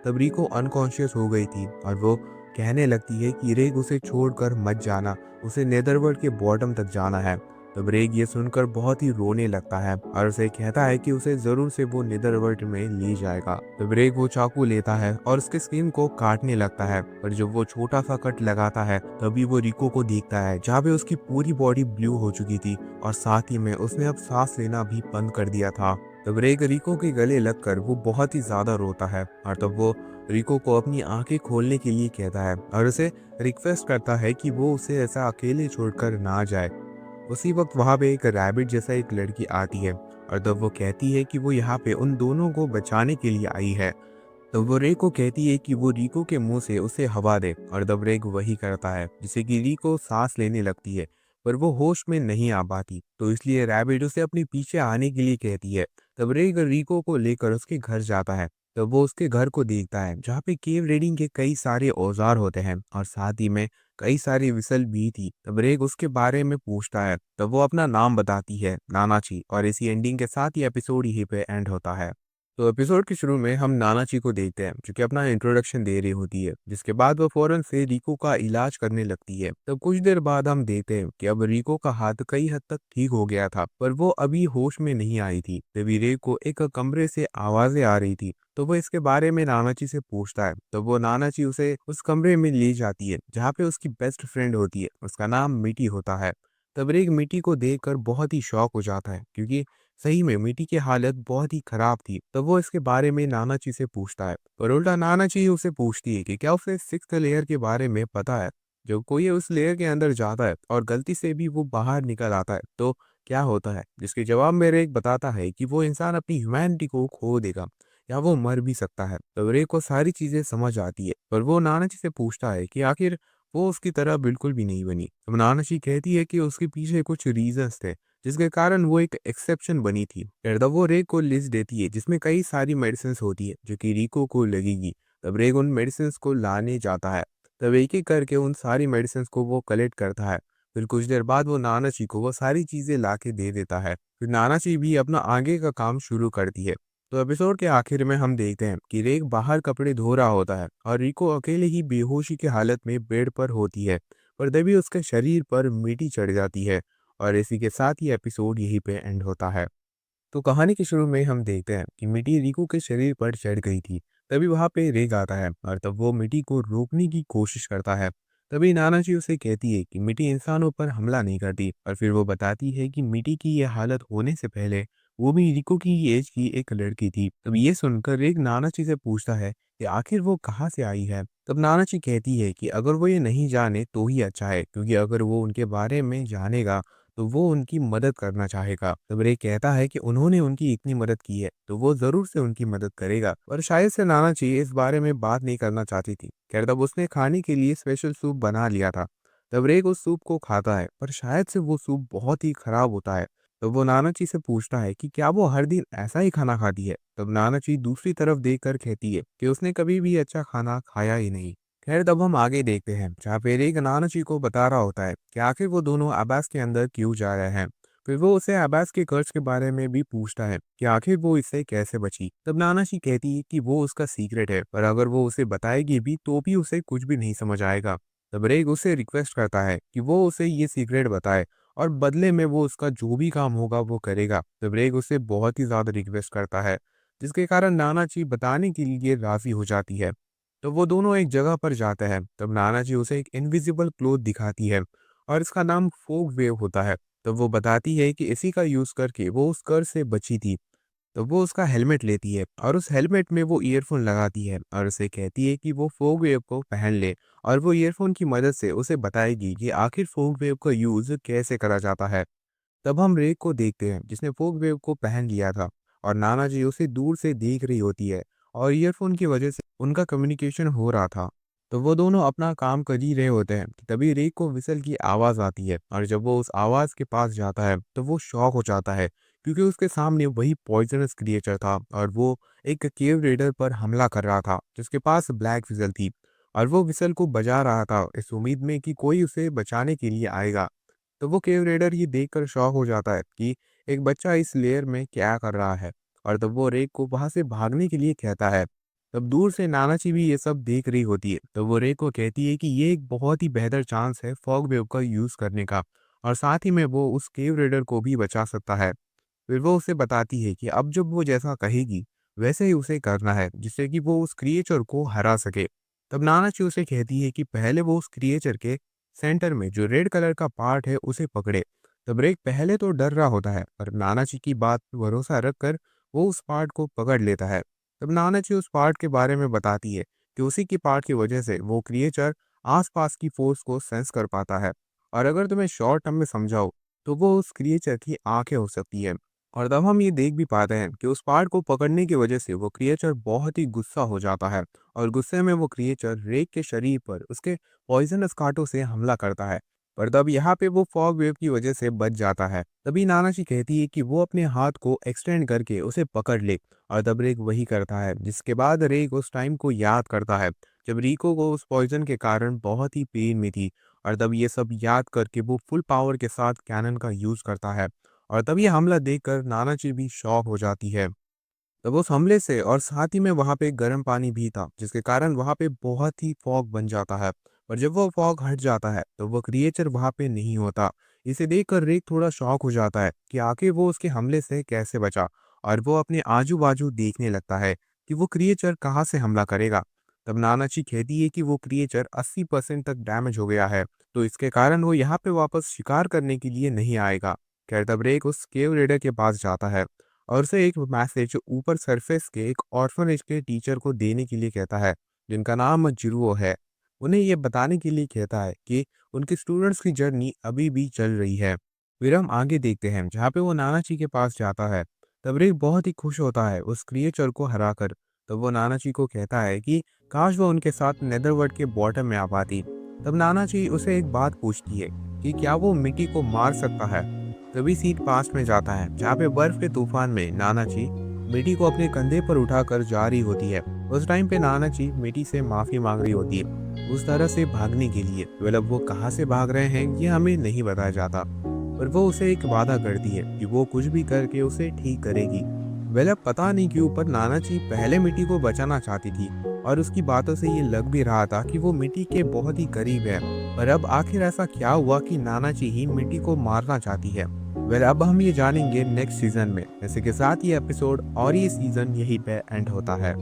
तब रिको अनकॉन्शियस हो गई थी और वो कहने लगती है कि रेक उसे छोड़कर मत जाना, उसे नेदरवर्ल्ड के बॉटम तक जाना है। तब रेक ये सुनकर बहुत ही रोने लगता है और उसे कहता है कि उसे जरूर से वो नेदरवर्ल्ड में ले जाएगा। तब रेक वो चाकू लेता है और उसके स्किन को काटने लगता है, पर जब वो छोटा सा कट लगाता है तभी वो रिको को देखता है जहाँ पे उसकी पूरी बॉडी ब्लू हो चुकी थी, और साथ ही में उसने अब सांस लेना भी बंद कर दिया था। तब रेक रिको के गले लगकर वो बहुत ही ज्यादा रोता है, और तब वो रिको को अपनी आंखें खोलने के लिए कहता है और उसे रिक्वेस्ट करता है कि वो उसे ऐसा अकेले छोड़कर ना जाए। उसी वक्त वहां पे एक रैबिट जैसा एक लड़की आती है और तब वो कहती है कि वो यहाँ पे उन दोनों को बचाने के लिए आई है। तो वो रे को कहती है कि वो रिको के मुंह से उसे हवा दे और तब रेक वही करता है, जिससे कि रिको सांस लेने लगती है पर वो होश में नहीं आ पाती। तो इसलिए रैबिट उसे अपने पीछे आने के लिए कहती है। तब रेक रिको को लेकर उसके घर जाता है। तब वो उसके घर को देखता है जहाँ पे केव रेडिंग के कई सारे औजार होते हैं और साथ ही में कई सारी विसल भी थी। तब रेक उसके बारे में पूछता है। तब वो अपना नाम बताती है, नानाची, और इसी एंडिंग के साथ ही एपिसोड यहीं पे एंड होता है। तो एपिसोड के शुरू में हम नानाची को देखते हैं जो कि अपना इंट्रोडक्शन दे रही होती है, जिसके बाद वो फौरन से रिको का इलाज करने लगती है। तब कुछ देर बाद हम देखते हैं कि अब रिको का हाथ कई हद तक ठीक हो गया था पर वो अभी होश में नहीं आई थी। तभी रे को एक कमरे से आवाजें आ रही थी। तो वो इसके बारे में नानाची से पूछता है। तो वो नानाची उसे उस कमरे में ले जाती है जहाँ पे उसकी बेस्ट फ्रेंड होती है, उसका नाम मिटी होता है। तब रेग मिटी को देखकर बहुत ही शॉक हो जाता है क्योंकि सही में मिट्टी की हालत बहुत ही खराब थी। तब वो इसके बारे में नानाजी से पूछता है पर उल्टा नानाजी उसे पूछती है कि क्या उसे सिक्स्थ लेयर के बारे में पता है। जब कोई उस लेयर के अंदर जाता है और गलती से भी वो बाहर निकल आता है तो क्या होता है, जिसके जवाब में रेक बताता है कि वो इंसान अपनी ह्यूमैनिटी को खो देगा या वो मर भी सकता है। तो रेक को सारी चीजें समझ आती है पर वो नानाजी से पूछता है कि आखिर वो उसकी तरह बिल्कुल भी नहीं बनी। तो नानाजी कहती है कि उसके पीछे कुछ रीजंस थे जिसके कारण वो एक एक्सेप्शन बनी थी। फिर तब वो रेक को लिस्ट देती है जिसमें कई सारी मेडिसिन होती है जो कि रिको को लगेगी। तब रेक उन मेडिसिन को लाने जाता है। तब एक एक करके उन सारी मेडिसिन को वो कलेक्ट करता है। फिर कुछ देर बाद वो नानाची को वो सारी चीजें ला के दे देता है। फिर नानाची भी अपना आगे का काम शुरू करती है। तो एपिसोड के आखिर में हम देखते हैं कि रेक बाहर कपड़े धो रहा होता है और रिको अकेले ही बेहोशी की हालत में बेड पर होती है। पर तभी उसके शरीर पर मिट्टी चढ़ जाती है और इसी के साथ ही एपिसोड यहीं पे एंड होता है। तो कहानी के शुरू में हम देखते हैं कि मिट्टी रिको के शरीर पर चढ़ गई थी। तभी वहां पे रेग आता है और तब वो मिट्टी को रोकने की कोशिश करता है। तभी नानाजी उसे कहती है कि मिट्टी इंसानों पर हमला नहीं करती और फिर वो बताती है कि मिट्टी की यह हालत होने से पहले वो भी रिको की ही एज की एक लड़की थी। तब ये सुनकर रेग नानाजी से पूछता है कि आखिर वो कहाँ से आई है। तब नानाजी कहती है कि अगर वो ये नहीं जाने तो ही अच्छा है, क्योंकि अगर वो उनके बारे में जानेगा तो वो उनकी मदद करना चाहेगा। तब रे कहता है कि उन्होंने उनकी इतनी मदद की है तो वो जरूर से उनकी मदद करेगा, और शायद से नानाजी इस बारे में बात नहीं करना चाहती थी। खैर तब उसने खाने के लिए स्पेशल सूप बना लिया था। तब रेक उस सूप को खाता है पर शायद से वो सूप बहुत ही खराब होता है। तो वो नानाजी से पूछता है कि क्या वो हर दिन ऐसा ही खाना खाती है। तब नानाजी दूसरी तरफ देखकर कहती है कि उसने कभी भी अच्छा खाना खाया ही नहीं। खैर तब हम आगे देखते हैं जहाँ पे रेग नानाची को बता रहा होता है कि आखिर वो दोनों अब्बास के अंदर क्यों जा रहे हैं। फिर वो उसे अब्बास के कर्ज के बारे में भी पूछता है कि आखिर वो इससे कैसे बची। तब नानाची कहती है कि वो उसका सीक्रेट है, पर अगर वो उसे बताएगी भी तो भी उसे कुछ भी नहीं समझ आएगा। तब रेग उसे रिक्वेस्ट करता है कि वो उसे ये सीक्रेट बताए और बदले में वो उसका जो भी काम होगा वो करेगा। तब रेग उसे बहुत ही ज्यादा रिक्वेस्ट करता है, जिसके कारण नानाची बताने के लिए राजी हो जाती है। तो वो दोनों एक जगह पर जाते हैं। तब नाना जी उसे एक इनविजिबल क्लोथ दिखाती है और इसका नाम फोक वेव होता है। तब वो बताती है कि इसी का यूज करके वो उस कर्ज से बची थी। तो वो उसका हेलमेट लेती है और उस हेलमेट में वो ईयरफोन लगाती है और उसे कहती है कि वो फोक वेव को पहन ले, और वो ईयरफोन की मदद से उसे बताएगी कि आखिर फोक वेव का यूज कैसे करा जाता है। तब हम रेक को देखते हैं जिसने फोक वेव को पहन लिया था और नाना जी उसे दूर से देख रही होती है और ईयरफोन की वजह से उनका कम्युनिकेशन हो रहा था। तो वो दोनों अपना काम कर ही रहे होते हैं कि तभी रेक को विसल की आवाज आती है, और जब वो उस आवाज के पास जाता है तो वो शॉक हो जाता है क्योंकि उसके सामने वही पॉइजनस क्रिएचर था और वो एक केव रेडर पर हमला कर रहा था जिसके पास ब्लैक विसल थी। और वो विसल को बजा रहा था इस उम्मीद में कि कोई उसे बचाने के लिए आएगा। तो वो केव रेडर ये देखकर शॉक हो जाता है कि एक बच्चा इस लेयर में क्या कर रहा है, और तब वो रेक को वहां से भागने के लिए कहता है। तब दूर से नानाची भी ये सब देख रही होती है। तो वो रेक को कहती है कि ये एक बहुत ही बेहतर चांस है फॉग वेव का यूज करने का, और साथ ही में वो उस केव रेडर को भी बचा सकता है। फिर वो उसे बताती है कि अब जब वो जैसा कहेगी वैसे ही उसे करना है, जिससे कि वो उस क्रिएचर को हरा सके। तब नानाची उसे कहती है कि पहले वो उस क्रिएचर के सेंटर में जो रेड कलर का पार्ट है उसे पकड़े। तब रेक पहले तो डर रहा होता है पर नानाजी की बात पर भरोसा रखकर वो उस पार्ट को पकड़ लेता है। तब नानाची उस पार्ट के बारे में बताती है कि उसी की पार्ट की वजह से वो क्रिएचर आसपास की फोर्स को सेंस कर पाता है। और अगर तुम्हें शॉर्ट टर्म में समझाओ तो वो उस क्रिएचर की आंखें हो सकती है। और तब हम ये देख भी पाते हैं कि उस पार्ट को पकड़ने की वजह से वो क्रिएचर बहुत ही गुस्सा हो जाता है। और गुस्से में वो क्रिएचर रेक के शरीर पर उसके पॉइजनस कांटों से हमला करता है। पर तब यहाँ पे वो फॉग वेव की वजह से बच जाता है। तभी नानाशी कहती है कि वो अपने हाथ को एक्सटेंड करके उसे पकड़ ले। और तब रेक वही करता है, जिसके बाद रेक उस टाइम को याद करता है जब रिको को उस पॉइजन के कारण बहुत ही पेन में थी। और तब ये सब याद करके वो फुल पावर के साथ कैनन का यूज करता है। और तब ये हमला देखकर नानाची भी शॉक हो जाती है। तब उस हमले से और साथ ही में वहाँ पे गर्म पानी भी था, जिसके कारण वहाँ पे बहुत ही फॉग बन जाता है। पर जब वो फॉग हट जाता है तो वो क्रिएचर वहाँ पे नहीं होता। इसे देखकर रिक थोड़ा शॉक हो जाता है कि आखिर वो उसके हमले से कैसे बचा। और वो अपने आजू बाजू देखने लगता है कि वो क्रिएचर कहाँ से हमला करेगा। तब नानाची कहती है कि वो क्रिएचर 80% तक डैमेज हो गया है, तो इसके कारण वो यहाँ पे वापस शिकार करने के लिए नहीं आएगा। खैर तब रेक उस केव रेडर के पास जाता है और उसे एक मैसेज ऊपर सरफेस के एक ऑर्फनेज के टीचर को देने के लिए कहता है, जिनका नाम जिरुओ है। उन्हें ये बताने के लिए कहता है कि उनके स्टूडेंट्स की जर्नी अभी भी चल रही है। फिर हम आगे देखते हैं जहाँ पे वो नानाची के पास जाता है। तब रिक बहुत ही खुश होता है उस क्रिएचर को हराकर। तब वो नानाची को कहता है कि काश वो उनके साथ नेदरवर्ल्ड के बॉटम में आ पाती। तब नानाची उसे एक बात पूछती है कि क्या वो मिट्टी को मार सकता है। तभी सीट पास में जाता है जहाँ पे बर्फ के तूफान में नानाची मिट्टी को अपने कंधे पर उठाकर जा रही होती है। उस टाइम पे नानाची मिट्टी से माफी मांग रही होती है उस तरह से भागने के लिए। वेल अब वो कहाँ से भाग रहे हैं ये हमें नहीं बताया जाता, पर वो उसे एक वादा करती है कि वो कुछ भी करके उसे ठीक करेगी। वेल अब पता नहीं क्यों पर नानाची पहले मिट्टी को बचाना चाहती थी और उसकी बातों से ये लग भी रहा था कि वो मिट्टी के बहुत ही करीब है। पर अब आखिर ऐसा क्या हुआ कि नानाची ही मिट्टी को मारना चाहती है। वेल अब हम ये जानेंगे नेक्स्ट सीजन में। इसी के साथ ये एपिसोड और ये सीजन यहीं पे एंड होता है।